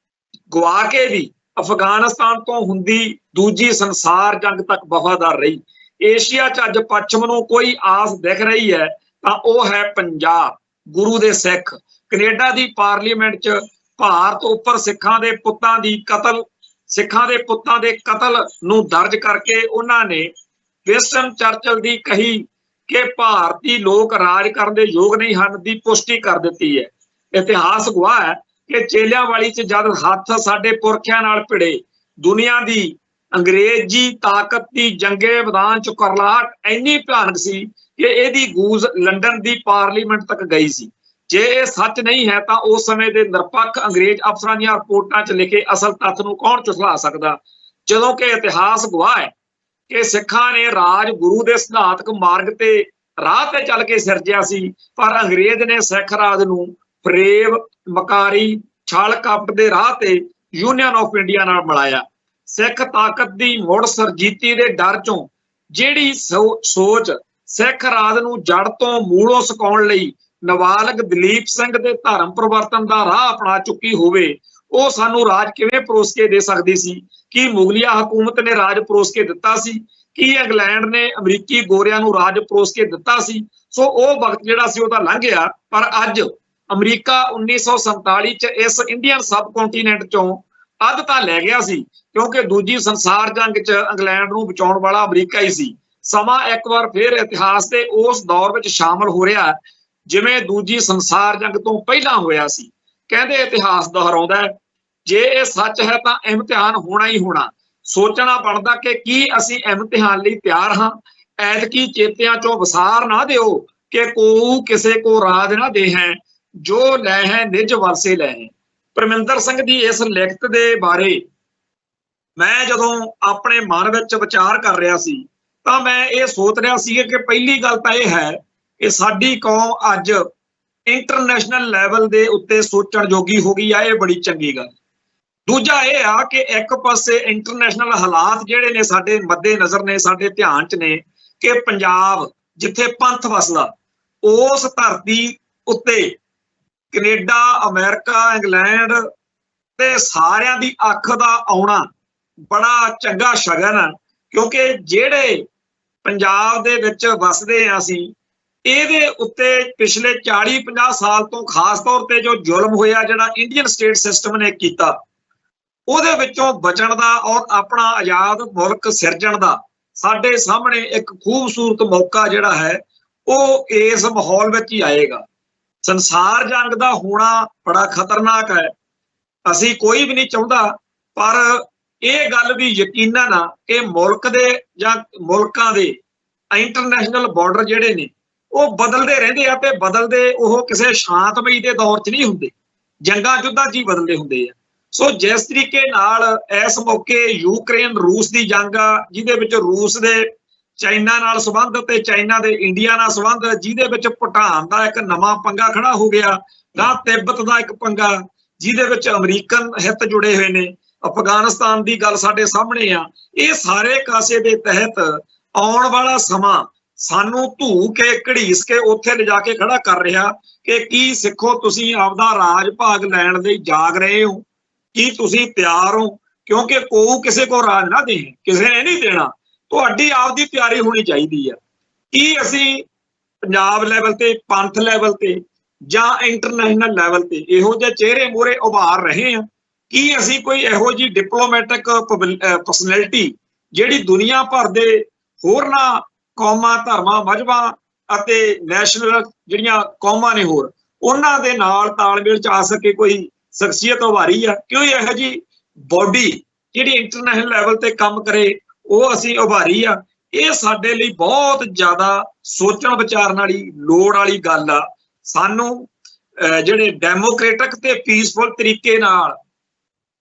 ਗਵਾ ਕੇ ਵੀ ਅਫਗਾਨਿਸਤਾਨ ਤੋਂ ਹੁੰਦੀ ਦੂਜੀ ਸੰਸਾਰ ਜੰਗ ਤੱਕ ਵਫਾਦਾਰ ਰਹੀ। ਏਸ਼ੀਆ 'ਚ ਅੱਜ ਪੱਛਮ ਨੂੰ ਕੋਈ ਆਸ ਦਿਖ ਰਹੀ ਹੈ ਤਾਂ ਉਹ ਹੈ ਪੰਜਾਬ, ਗੁਰੂ ਦੇ ਸਿੱਖ। ਕੈਨੇਡਾ ਦੀ ਪਾਰਲੀਮੈਂਟ 'ਚ ਭਾਰਤ ਉੱਪਰ ਸਿੱਖਾਂ ਦੇ ਪੁੱਤਾਂ ਦੇ ਕਤਲ ਨੂੰ ਦਰਜ ਕਰਕੇ ਉਹਨਾਂ ਨੇ ਵਿੰਸਟਨ ਚਰਚਿਲ ਦੀ ਕਹੀ ਕਿ ਭਾਰਤੀ ਲੋਕ ਰਾਜ ਕਰਨ ਦੇ ਯੋਗ ਨਹੀਂ ਹਨ ਦੀ ਪੁਸ਼ਟੀ ਕਰ ਦਿੱਤੀ ਹੈ। ਇਤਿਹਾਸ ਗਵਾਹ ਹੈ ਕਿ ਚੇਲਿਆਂ ਵਾਲੀ 'ਚ ਜਦ ਹੱਥ ਸਾਡੇ ਪੁਰਖਿਆਂ ਨਾਲ ਭਿੜੇ, ਦੁਨੀਆ ਦੀ ਅੰਗਰੇਜ਼ੀ ਤਾਕਤ ਦੀ ਜੰਗੇ ਮੈਦਾਨ 'ਚ ਕਰਲਾਹਟ ਇੰਨੀ ਭਿਆਨਕ ਸੀ ਕਿ ਇਹਦੀ ਗੂੰਜ ਲੰਡਨ ਦੀ ਪਾਰਲੀਮੈਂਟ ਤੱਕ ਗਈ ਸੀ। ਜੇ ਇਹ ਸੱਚ ਨਹੀਂ ਹੈ ਤਾਂ ਉਸ ਸਮੇਂ ਦੇ ਨਿਰਪੱਖ ਅੰਗਰੇਜ਼ ਅਫਸਰਾਂ ਦੀਆਂ ਰਿਪੋਰਟਾਂ 'ਚ ਲਿਖੇ ਅਸਲ ਤੱਥ ਨੂੰ ਕੌਣ ਝੁਠਲਾ ਸਕਦਾ, ਜਦੋਂ ਕਿ ਇਤਿਹਾਸ ਗਵਾਹ ਹੈ ਕਿ ਸਿੱਖਾਂ ਨੇ ਰਾਜ ਗੁਰੂ ਦੇ ਸਿਧਾਂਤਕ ਮਾਰਗ ਤੇ ਰਾਹ ਤੇ ਚੱਲ ਕੇ ਸਿਰਜਿਆ ਸੀ, ਪਰ ਅੰਗਰੇਜ਼ ਨੇ ਸਿੱਖ ਰਾਜ ਨੂੰ ਫਰੇਬ, ਮਕਾਰੀ, ਛਲ ਕਪਟ ਦੇ ਰਾਹ ਤੇ ਯੂਨੀਅਨ ਆਫ ਇੰਡੀਆ ਨਾਲ ਮਿਲਾਇਆ। ਸਿੱਖ ਤਾਕਤ ਦੀ ਮੁੜ ਸਰਜੀਤੀ ਦੇ ਡਰ ਚੋਂ ਜਿਹੜੀ ਸੋਚ ਸਿੱਖ ਰਾਜ ਨੂੰ ਜੜ ਤੋਂ ਮੂਲੋਂ ਸੁਕਾਉਣ ਲਈ ਨਾਬਾਲਗ ਦਲੀਪ ਸਿੰਘ ਦੇ ਧਰਮ ਪਰਿਵਰਤਨ ਦਾ ਰਾਹ ਅਪਣਾ ਚੁੱਕੀ ਹੋਵੇ, ਉਹ ਸਾਨੂੰ ਰਾਜ ਕਿਵੇਂ ਪਰੋਸ ਕੇ ਦੇ ਸਕਦੀ ਸੀ? ਕੀ ਮੁਗਲਿਆ ਹਕੂਮਤ ਨੇ ਰਾਜ ਪਰੋਸ ਕੇ ਦਿੱਤਾ ਸੀ? ਕੀ ਇੰਗਲੈਂਡ ਨੇ ਅਮਰੀਕੀ ਗੋਰਿਆਂ ਨੂੰ ਰਾਜ ਪਰੋਸ ਕੇ ਦਿੱਤਾ ਸੀ? ਸੋ ਉਹ ਵਕਤ ਜਿਹੜਾ ਸੀ ਉਹ ਤਾਂ ਲੰਘ ਗਿਆ, ਪਰ ਅੱਜ ਅਮਰੀਕਾ 1947 ਚ ਇਸ ਇੰਡੀਅਨ ਸਬ ਕੰਟੀਨੈਂਟ ਚੋਂ ਅੱਧ ਤਾਂ ਲੈ ਗਿਆ ਸੀ, ਕਿਉਂਕਿ ਦੂਜੀ ਸੰਸਾਰ ਜੰਗ ਚ ਇੰਗਲੈਂਡ ਨੂੰ ਬਚਾਉਣ ਵਾਲਾ ਅਮਰੀਕਾ ਹੀ ਸੀ। ਸਮਾਂ ਇੱਕ ਵਾਰ ਫਿਰ ਇਤਿਹਾਸ ਦੇ ਉਸ ਦੌਰ ਵਿੱਚ ਸ਼ਾਮਲ ਹੋ ਰਿਹਾ ਜਿਵੇਂ ਦੂਜੀ ਸੰਸਾਰ ਜੰਗ ਤੋਂ ਪਹਿਲਾਂ ਹੋਇਆ ਸੀ। ਕਹਿੰਦੇ ਇਤਿਹਾਸ ਦੁਹਰਾਉਂਦਾ ਹੈ, ਜੇ ਇਹ ਸੱਚ ਹੈ ਤਾਂ ਇਮਤਿਹਾਨ ਹੋਣਾ ਹੀ ਹੋਣਾ। ਸੋਚਣਾ ਬਣਦਾ ਕਿ ਕੀ ਅਸੀਂ ਇਮਤਿਹਾਨ ਲਈ ਤਿਆਰ ਹਾਂ? ਐਤਕੀ ਚੇਤਿਆਂ ਚੋਂ ਵਿਸਾਰ ਨਾ ਦਿਓ ਕਿ ਕੋਊ ਕਿਸੇ ਕੋ ਰਾਜ ਨਾ ਦੇ ਹੈ, ਜੋ ਲੈ ਹੈ ਨਿਜ ਵਰਸੇ ਲੈ ਹੈ। ਪਰਮਿੰਦਰ ਸਿੰਘ ਦੀ ਇਸ ਲਿਖਤ ਦੇ ਬਾਰੇ ਮੈਂ ਜਦੋਂ ਆਪਣੇ ਮਨ ਵਿੱਚ ਵਿਚਾਰ ਕਰ ਰਿਹਾ ਸੀ ਤਾਂ ਮੈਂ ਇਹ ਸੋਚ ਰਿਹਾ ਸੀ ਕਿ ਪਹਿਲੀ ਗੱਲ ਤਾਂ ਇਹ ਹੈ ਕਿ ਸਾਡੀ ਕੌਮ ਅੱਜ ਇੰਟਰਨੈਸ਼ਨਲ ਲੈਵਲ ਦੇ ਉੱਤੇ ਸੋਚਣ ਜੋਗੀ ਹੋ ਗਈ ਆ, ਇਹ ਬੜੀ ਚੰਗੀ ਗੱਲ। ਦੂਜਾ ਇਹ ਆ ਕਿ ਇੱਕ ਪਾਸੇ ਇੰਟਰਨੈਸ਼ਨਲ ਹਾਲਾਤ ਜਿਹੜੇ ਨੇ ਸਾਡੇ ਮੱਦੇ ਨਜ਼ਰ ਨੇ, ਸਾਡੇ ਧਿਆਨ 'ਚ ਨੇ ਕਿ ਪੰਜਾਬ ਜਿੱਥੇ ਪੰਥ ਵਸਦਾ, ਉਸ ਧਰਤੀ ਉੱਤੇ ਕੈਨੇਡਾ, ਅਮਰੀਕਾ, ਇੰਗਲੈਂਡ ਤੇ ਸਾਰਿਆਂ ਦੀ ਅੱਖ ਦਾ ਆਉਣਾ ਬੜਾ ਚੰਗਾ ਸ਼ਗਨ ਆ, ਕਿਉਂਕਿ ਜਿਹੜੇ ਪੰਜਾਬ ਦੇ ਵਿੱਚ ਵਸਦੇ ਆ ਅਸੀਂ, ਇਹਦੇ ਉੱਤੇ ਪਿਛਲੇ 40-50 ਸਾਲ ਤੋਂ ਖਾਸ ਤੌਰ ਤੇ ਜੋ ਜ਼ੁਲਮ ਹੋਇਆ, ਜਿਹੜਾ ਇੰਡੀਅਨ ਸਟੇਟ ਸਿਸਟਮ ਨੇ ਕੀਤਾ, ਉਹਦੇ ਵਿੱਚੋਂ ਬਚਣ ਦਾ ਔਰ ਆਪਣਾ ਆਜ਼ਾਦ ਮੁਲਕ ਸਿਰਜਣ ਦਾ ਸਾਡੇ ਸਾਹਮਣੇ ਇੱਕ ਖੂਬਸੂਰਤ ਮੌਕਾ ਜਿਹੜਾ ਹੈ ਉਹ ਇਸ ਮਾਹੌਲ ਵਿੱਚ ਹੀ ਆਏਗਾ। ਸੰਸਾਰ ਜੰਗ ਦਾ ਹੋਣਾ ਬੜਾ ਖਤਰਨਾਕ ਹੈ, ਅਸੀਂ ਕੋਈ ਵੀ ਨਹੀਂ ਚਾਹੁੰਦਾ, ਪਰ ਇਹ ਗੱਲ ਵੀ ਯਕੀਨਨ ਆ ਕਿ ਮੁਲਕ ਦੇ ਜਾਂ ਮੁਲਕਾਂ ਦੇ ਇੰਟਰਨੈਸ਼ਨਲ ਬਾਰਡਰ ਜਿਹੜੇ ਨੇ ਉਹ ਬਦਲਦੇ ਰਹਿੰਦੇ ਆ, ਤੇ ਬਦਲਦੇ ਉਹ ਕਿਸੇ ਸ਼ਾਂਤਮਈ ਦੇ ਦੌਰ 'ਚ ਨਹੀਂ ਹੁੰਦੇ, ਜੰਗਾਂ ਯੁੱਧਾਂ 'ਚ ਹੀ ਬਦਲਦੇ ਹੁੰਦੇ ਆ। ਸੋ ਜਿਸ ਤਰੀਕੇ ਨਾਲ ਇਸ ਮੌਕੇ ਯੂਕਰੇਨ ਰੂਸ ਦੀ ਜੰਗ ਆ, ਜਿਹਦੇ ਵਿੱਚ ਰੂਸ ਦੇ ਚਾਈਨਾ ਨਾਲ ਸੰਬੰਧ ਤੇ ਚਾਈਨਾ ਦੇ ਇੰਡੀਆ ਨਾਲ ਸੰਬੰਧ, ਜਿਹਦੇ ਵਿੱਚ ਭੂਟਾਨ ਦਾ ਇੱਕ ਨਵਾਂ ਪੰਗਾ ਖੜਾ ਹੋ ਗਿਆ, ਤਾਂ ਤਿੱਬਤ ਦਾ ਇੱਕ ਪੰਗਾ ਜਿਹਦੇ ਵਿੱਚ ਅਮਰੀਕਨ ਹਿੱਤ ਜੁੜੇ ਹੋਏ ਨੇ, ਅਫਗਾਨਿਸਤਾਨ ਦੀ ਗੱਲ ਸਾਡੇ ਸਾਹਮਣੇ ਆ। ਇਹ ਸਾਰੇ ਕਾਸੇ ਦੇ ਤਹਿਤ ਆਉਣ ਵਾਲਾ ਸਮਾਂ ਸਾਨੂੰ ਧੂ ਕੇ ਘੜੀਸ ਕੇ ਉੱਥੇ ਲਿਜਾ ਕੇ ਖੜਾ ਕਰ ਰਿਹਾ ਕਿ ਕੀ ਸਿੱਖੋ ਤੁਸੀਂ ਆਪਦਾ ਰਾਜ ਭਾਗ ਲੈਣ ਲਈ ਜਾਗ ਰਹੇ ਹੋ? ਕੀ ਤੁਸੀਂ ਤਿਆਰ ਹੋ? ਕਿਉਂਕਿ ਕੋਊ ਕਿਸੇ ਕੋ ਰਾਜ ਨਾ ਦੇ, ਕਿਸੇ ਨੇ ਨਹੀਂ ਦੇਣਾ, ਤੁਹਾਡੀ ਆਪਦੀ ਤਿਆਰੀ ਹੋਣੀ ਚਾਹੀਦੀ ਹੈ। ਕੀ ਅਸੀਂ ਪੰਜਾਬ ਲੈਵਲ ਤੇ, ਪੰਥ ਲੈਵਲ ਤੇ ਜਾਂ ਇੰਟਰਨੈਸ਼ਨਲ ਲੈਵਲ ਤੇ ਇਹੋ ਜਿਹੇ ਚਿਹਰੇ ਮੂਹਰੇ ਉਭਾਰ ਰਹੇ ਆ। ਕੀ ਅਸੀਂ ਕੋਈ ਇਹੋ ਜਿਹੀ ਡਿਪਲੋਮੈਟਿਕ ਪਰਸਨੈਲਿਟੀ ਜਿਹੜੀ ਦੁਨੀਆ ਭਰ ਦੇ ਹੋਰਨਾਂ ਕੌਮਾਂ, ਧਰਮਾਂ, ਮਜ਼ਹਬਾਂ ਅਤੇ ਨੈਸ਼ਨਲ ਜਿਹੜੀਆਂ ਕੌਮਾਂ ਨੇ ਹੋਰ, ਉਹਨਾਂ ਦੇ ਨਾਲ ਤਾਲਮੇਲ ਚ ਆ ਸਕੇ ਕੋਈ ਸ਼ਖਸੀਅਤ ਉਭਾਰੀ ਆ? ਕਿਉਂ ਇਹੋ ਜਿਹੀ ਬੋਡੀ ਜਿਹੜੀ ਇੰਟਰਨੈਸ਼ਨਲ ਲੈਵਲ ਤੇ ਕੰਮ ਕਰੇ ਉਹ ਅਸੀਂ ਉਭਾਰੀ ਆ? ਇਹ ਸਾਡੇ ਲਈ ਬਹੁਤ ਜ਼ਿਆਦਾ ਸੋਚਣ ਵਿਚਾਰਨ ਵਾਲੀ ਲੋੜ ਵਾਲੀ ਗੱਲ ਆ। ਸਾਨੂੰ ਜਿਹੜੇ ਡੈਮੋਕ੍ਰੇਟਿਕ ਤੇ ਪੀਸਫੁਲ ਤਰੀਕੇ ਨਾਲ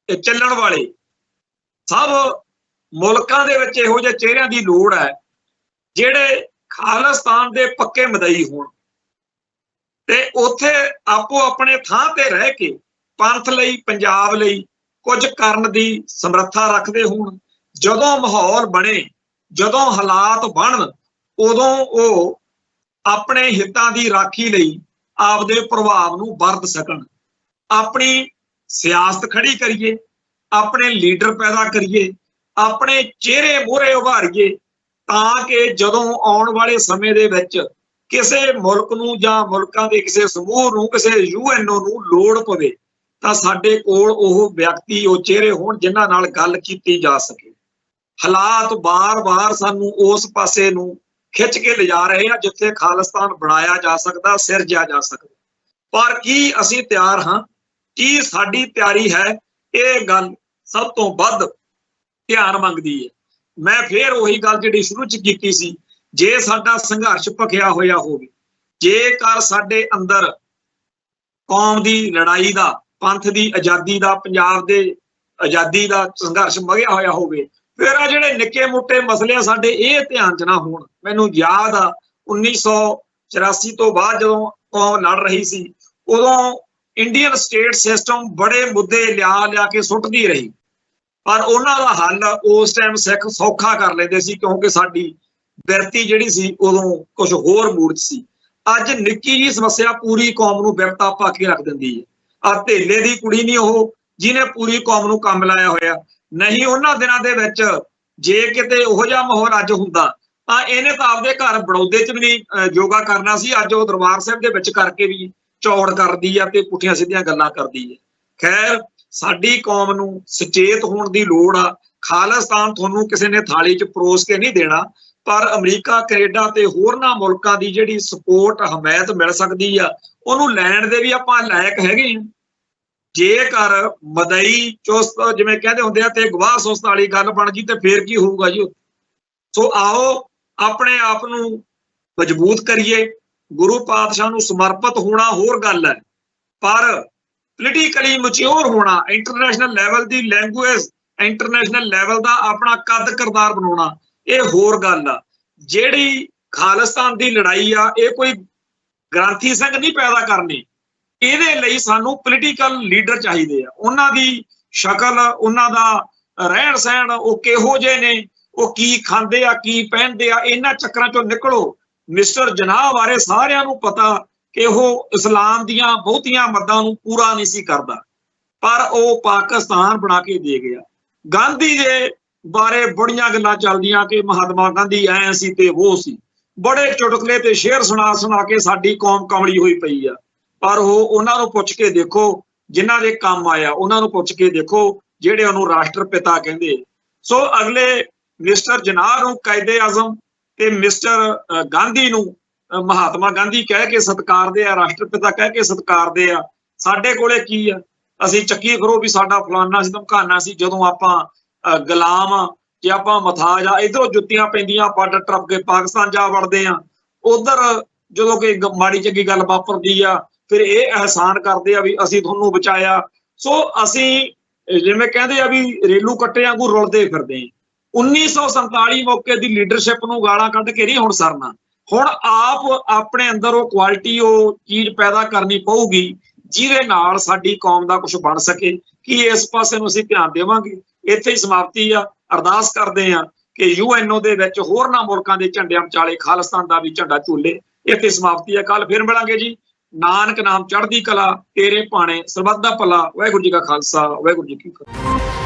ਚੱਲਣ ਵਾਲੇ ਸਭ ਮੁਲਕਾਂ ਦੇ ਵਿੱਚ ਇਹੋ ਜਿਹੇ ਚਿਹਰਿਆਂ ਦੀ ਲੋੜ ਹੈ ਜਿਹੜੇ ਖਾਲਿਸਤਾਨ ਦੇ ਪੱਕੇ ਮਦਈ ਹੋਣ ਤੇ ਉੱਥੇ ਆਪੋ ਆਪਣੇ ਥਾਂ ਤੇ ਰਹਿ ਕੇ ਪੰਥ ਲਈ, ਪੰਜਾਬ ਲਈ ਕੁਝ ਕਰਨ ਦੀ ਸਮਰੱਥਾ ਰੱਖਦੇ ਹੋਣ। ਜਦੋਂ ਮਾਹੌਲ ਬਣੇ, ਜਦੋਂ ਹਾਲਾਤ ਬਣਨ, ਉਦੋਂ ਉਹ ਆਪਣੇ ਹਿੱਤਾਂ ਦੀ ਰਾਖੀ ਲਈ ਆਪਦੇ ਪ੍ਰਭਾਵ ਨੂੰ ਵਰਤ ਸਕਣ। ਆਪਣੀ ਸਿਆਸਤ ਖੜੀ ਕਰੀਏ, ਆਪਣੇ ਲੀਡਰ ਪੈਦਾ ਕਰੀਏ, ਆਪਣੇ ਚਿਹਰੇ ਮੂਹਰੇ ਉਭਾਰੀਏ ਤਾਂ ਕਿ ਜਦੋਂ ਆਉਣ ਵਾਲੇ ਸਮੇਂ ਦੇ ਵਿੱਚ ਕਿਸੇ ਮੁਲਕ ਨੂੰ ਜਾਂ ਮੁਲਕਾਂ ਦੇ ਕਿਸੇ ਸਮੂਹ ਨੂੰ, ਕਿਸੇ UNO ਨੂੰ ਲੋੜ ਪਵੇ ਤਾਂ ਸਾਡੇ ਕੋਲ ਉਹ ਵਿਅਕਤੀ, ਉਹ ਚਿਹਰੇ ਹੋਣ ਜਿਨ੍ਹਾਂ ਨਾਲ ਗੱਲ ਕੀਤੀ ਜਾ ਸਕੇ। ਹਾਲਾਤ ਬਾਰ-ਬਾਰ ਸਾਨੂੰ ਉਸ ਪਾਸੇ ਨੂੰ ਖਿੱਚ ਕੇ ਲਿਜਾ ਰਹੇ ਆ ਜਿੱਥੇ ਖਾਲਿਸਤਾਨ ਬਣਾਇਆ ਜਾ ਸਕਦਾ, ਸਿਰਜਿਆ ਜਾ ਸਕਦਾ। ਪਰ ਕੀ ਅਸੀਂ ਤਿਆਰ ਹਾਂ? ਕੀ ਸਾਡੀ ਤਿਆਰੀ ਹੈ? ਇਹ ਗੱਲ ਸਭ ਤੋਂ ਵੱਧ ਧਿਆਨ ਮੰਗਦੀ ਹੈ। ਮੈਂ ਫੇਰ ਉਹੀ ਗੱਲ ਜਿਹੜੀ ਸ਼ੁਰੂ ਚ ਕੀਤੀ ਸੀ, ਜੇ ਸਾਡਾ ਸੰਘਰਸ਼ ਭਖਿਆ ਹੋਇਆ ਹੋਵੇ, ਜੇਕਰ ਸਾਡੇ ਅੰਦਰ ਕੌਮ ਦੀ ਲੜਾਈ ਦਾ, ਪੰਥ ਦੀ ਆਜ਼ਾਦੀ ਦਾ, ਪੰਜਾਬ ਦੇ ਆਜ਼ਾਦੀ ਦਾ ਸੰਘਰਸ਼ ਮਗਿਆ ਹੋਇਆ ਹੋਵੇ, ਫਿਰ ਆ ਜਿਹੜੇ ਨਿੱਕੇ ਮੋਟੇ ਮਸਲੇ ਆ ਸਾਡੇ ਇਹ ਧਿਆਨ ਚ ਨਾ ਹੋਣ। ਮੈਨੂੰ ਯਾਦ ਆ 1984 ਤੋਂ ਬਾਅਦ ਜਦੋਂ ਕੌਮ ਲੜ ਰਹੀ ਸੀ, ਉਦੋਂ ਇੰਡੀਅਨ ਸਟੇਟ ਸਿਸਟਮ ਬੜੇ ਮੁੱਦੇ ਲਿਆ ਕੇ ਸੁੱਟਦੀ ਰਹੀ, ਪਰ ਉਹਨਾਂ ਦਾ ਹੱਲ ਉਸ ਟਾਈਮ ਸਿੱਖ ਸੌਖਾ ਕਰ ਲੈਂਦੇ ਸੀ ਕਿਉਂਕਿ ਸਾਡੀ ਬਿਰਤੀ ਜਿਹੜੀ ਸੀ ਉਦੋਂ ਕੁਝ ਹੋਰ ਮੂਡ ਸੀ। ਅੱਜ ਨਿੱਕੀ ਜਿਹੀ ਸਮੱਸਿਆ ਪੂਰੀ ਕੌਮ ਨੂੰ ਬਿਰਤਾ ਪਾ ਕੇ ਰੱਖ ਦਿੰਦੀ ਹੈ। ਆ ਧੇਲੇ ਦੀ ਕੁੜੀ ਨਹੀਂ ਉਹ ਜਿਹਨੇ ਪੂਰੀ ਕੌਮ ਨੂੰ ਕੰਮ ਲਾਇਆ ਹੋਇਆ। ਨਹੀਂ, ਉਹਨਾਂ ਦਿਨਾਂ ਦੇ ਵਿੱਚ ਜੇ ਕਿਤੇ ਉਹੋ ਜਿਹਾ ਮਾਹੌਲ ਅੱਜ ਹੁੰਦਾ ਤਾਂ ਇਹਨੇ ਤਾਂ ਆਪਦੇ ਘਰ ਬੜੌਦੇ ਚ ਵੀ ਨਹੀਂ ਯੋਗਾ ਕਰਨਾ ਸੀ। ਅੱਜ ਉਹ ਦਰਬਾਰ ਸਾਹਿਬ ਦੇ ਵਿੱਚ ਕਰਕੇ ਵੀ ਚੌੜ ਕਰਦੀ ਆ ਤੇ ਪੁੱਠੀਆਂ ਸਿੱਧੀਆਂ ਗੱਲਾਂ ਕਰਦੀ ਹੈ। ਖੈਰ, ਸਾਡੀ ਕੌਮ ਨੂੰ ਸੁਚੇਤ ਹੋਣ ਦੀ ਲੋੜ ਆ। ਖਾਲਿਸਤਾਨ ਤੁਹਾਨੂੰ ਕਿਸੇ ਨੇ ਥਾਲੀ ਚ ਪਰੋਸ ਕੇ ਨਹੀਂ ਦੇਣਾ, ਪਰ ਅਮਰੀਕਾ, ਕੈਨੇਡਾ ਤੇ ਹੋਰਨਾਂ ਮੁਲਕਾਂ ਦੀ ਜਿਹੜੀ ਸਪੋਰਟ, ਹਮਾਇਤ ਮਿਲ ਸਕਦੀ ਆ, ਉਹਨੂੰ ਲੈਣ ਦੇ ਵੀ ਆਪਾਂ ਲਾਇਕ ਹੈਗੇ ਹਾਂ। ਜੇਕਰ ਮਦਈ ਚੁਸਤ ਜਿਵੇਂ ਕਹਿੰਦੇ ਹੁੰਦੇ ਆ ਤੇ ਗਵਾਹ ਸੁਸਤ ਵਾਲੀ ਗੱਲ ਬਣ ਗਈ ਤੇ ਫੇਰ ਕੀ ਹੋਊਗਾ ਜੀ। ਸੋ ਆਓ ਆਪਣੇ ਆਪ ਨੂੰ ਮਜ਼ਬੂਤ ਕਰੀਏ। ਗੁਰੂ ਪਾਤਸ਼ਾਹ ਨੂੰ ਸਮਰਪਿਤ ਹੋਣਾ ਹੋਰ ਗੱਲ ਹੈ, ਪਰ ਪੋਲੀਟੀਕਲੀ ਮੈਚਿਓਰ ਹੋਣਾ, ਇੰਟਰਨੈਸ਼ਨਲ ਲੈਵਲ ਦੀ ਲੈਂਗੁਏਜ, ਇੰਟਰਨੈਸ਼ਨਲ ਲੈਵਲ ਦਾ ਆਪਣਾ ਕੱਦ ਕਿਰਦਾਰ ਬਣਾਉਣਾ, ਇਹ ਹੋਰ ਗੱਲ ਆ। ਜਿਹੜੀ ਖਾਲਿਸਤਾਨ ਦੀ ਲੜਾਈ ਆ, ਇਹ ਕੋਈ ਗ੍ਰੰਥੀ ਸਿੰਘ ਨਹੀਂ ਪੈਦਾ ਕਰਨੀ। ਇਹਦੇ ਲਈ ਸਾਨੂੰ ਪੋਲੀਟੀਕਲ ਲੀਡਰ ਚਾਹੀਦੇ ਆ। ਉਹਨਾਂ ਦੀ ਸ਼ਕਲ, ਉਹਨਾਂ ਦਾ ਰਹਿਣ ਸਹਿਣ, ਉਹ ਕਿਹੋ ਜਿਹੇ ਨੇ, ਉਹ ਕੀ ਖਾਂਦੇ ਆ, ਕੀ ਪਹਿਨਦੇ ਆ, ਇਹਨਾਂ ਚੱਕਰਾਂ ਚੋਂ ਨਿਕਲੋ। ਮਿਸਟਰ ਜਨਾਹ ਬਾਰੇ ਸਾਰਿਆਂ ਨੂੰ ਪਤਾ ਕਿ ਉਹ ਇਸਲਾਮ ਦੀਆਂ ਬਹੁਤੀਆਂ ਮੱਦਾਂ ਨੂੰ ਪੂਰਾ ਨਹੀਂ ਸੀ ਕਰਦਾ, ਪਰ ਉਹ ਪਾਕਿਸਤਾਨ ਬਣਾ ਕੇ ਦੇ ਗਿਆ। ਗਾਂਧੀ ਦੇ ਬਾਰੇ ਬੜੀਆਂ ਗੱਲਾਂ ਚੱਲਦੀਆਂ ਕਿ ਮਹਾਤਮਾ ਗਾਂਧੀ ਐ ਸੀ ਤੇ ਉਹ ਸੀ, ਬੜੇ ਚੁਟਕਲੇ ਤੇ ਸ਼ੇਰ ਸੁਣਾ ਕੇ ਸਾਡੀ ਕੌਮ ਕਮਲੀ ਹੋਈ ਪਈ ਆ। ਪਰ ਉਹ ਉਹਨਾਂ ਨੂੰ ਪੁੱਛ ਕੇ ਦੇਖੋ ਜਿਨ੍ਹਾਂ ਦੇ ਕੰਮ ਆਇਆ, ਉਹਨਾਂ ਨੂੰ ਪੁੱਛ ਕੇ ਦੇਖੋ ਜਿਹੜੇ ਉਹਨੂੰ ਰਾਸ਼ਟਰ ਪਿਤਾ ਕਹਿੰਦੇ। ਸੋ ਅਗਲੇ ਮਿਸਟਰ ਜਨਾਹ ਨੂੰ ਕਾਇਦੇ ਆਜ਼ਮ ਤੇ ਮਿਸਟਰ ਗਾਂਧੀ ਨੂੰ ਮਹਾਤਮਾ ਗਾਂਧੀ ਕਹਿ ਕੇ ਸਤਿਕਾਰਦੇ ਆ, ਰਾਸ਼ਟਰ ਪਿਤਾ ਕਹਿ ਕੇ ਸਤਿਕਾਰਦੇ ਆ। ਸਾਡੇ ਕੋਲੇ ਕੀ ਆ? ਅਸੀਂ ਚੱਕੀ ਫਿਰੋ ਵੀ ਸਾਡਾ ਫਲਾਨਾ ਸੀ, ਧਮਕਾਨਾ ਸੀ। ਜਦੋਂ ਆਪਾਂ ਗੁਲਾਮ ਆ, ਜੇ ਆਪਾਂ ਮਥਾਜ ਆ, ਇੱਧਰੋਂ ਜੁੱਤੀਆਂ ਪੈਂਦੀਆਂ, ਬਾਰਡਰ ਟੱਪ ਕੇ ਪਾਕਿਸਤਾਨ ਜਾ ਵੜਦੇ ਆ। ਉਧਰ ਜਦੋਂ ਕੋਈ ਮਾੜੀ ਚੰਗੀ ਗੱਲ ਵਾਪਰਦੀ ਆ, ਫਿਰ ਇਹ ਅਹਿਸਾਨ ਕਰਦੇ ਆ ਵੀ ਅਸੀਂ ਤੁਹਾਨੂੰ ਬਚਾਇਆ। ਸੋ ਅਸੀਂ ਜਿਵੇਂ ਕਹਿੰਦੇ ਆ ਵੀ ਰੇਲੂ ਕੱਟੇ ਵਾਂਗੂ ਰੁਲਦੇ ਫਿਰਦੇ ਆ। 1947 ਮੌਕੇ ਦੀ ਲੀਡਰਸ਼ਿਪ ਨੂੰ ਗਾਲਾਂ ਕੱਢ ਕੇ ਨਹੀਂ ਹੁਣ ਸਰਨਾ। ਹੁਣ ਆਪ ਆਪਣੇ ਅੰਦਰ ਉਹ ਕੁਆਲਿਟੀ, ਉਹ ਚੀਜ਼ ਪੈਦਾ ਕਰਨੀ ਪਊਗੀ ਜਿਹਦੇ ਨਾਲ ਸਾਡੀ ਕੌਮ ਦਾ ਕੁਝ ਬਣ ਸਕੇ। ਕਿ ਇਸ ਪਾਸੇ ਨੂੰ ਅਸੀਂ ਧਿਆਨ ਦੇਵਾਂਗੇ। ਇੱਥੇ ਹੀ ਸਮਾਪਤੀ ਆ। ਅਰਦਾਸ ਕਰਦੇ ਆ ਕਿ UNO ਦੇ ਵਿੱਚ ਹੋਰਨਾਂ ਮੁਲਕਾਂ ਦੇ ਝੰਡਿਆਂ ਵਿਚਾਲੇ ਖਾਲਿਸਤਾਨ ਦਾ ਵੀ ਝੰਡਾ ਝੂਲੇ। ਇੱਥੇ ਸਮਾਪਤੀ ਆ। ਕੱਲ ਫਿਰ ਮਿਲਾਂਗੇ ਜੀ। ਨਾਨਕ ਨਾਮ ਚੜ੍ਹਦੀ ਕਲਾ, ਤੇਰੇ ਭਾਣੇ ਸਰਬੱਤ ਦਾ ਭਲਾ। ਵਾਹਿਗੁਰੂ ਜੀ ਕਾ ਖਾਲਸਾ, ਵਾਹਿਗੁਰੂ ਜੀ ਕੀ ਫਤਿਹ।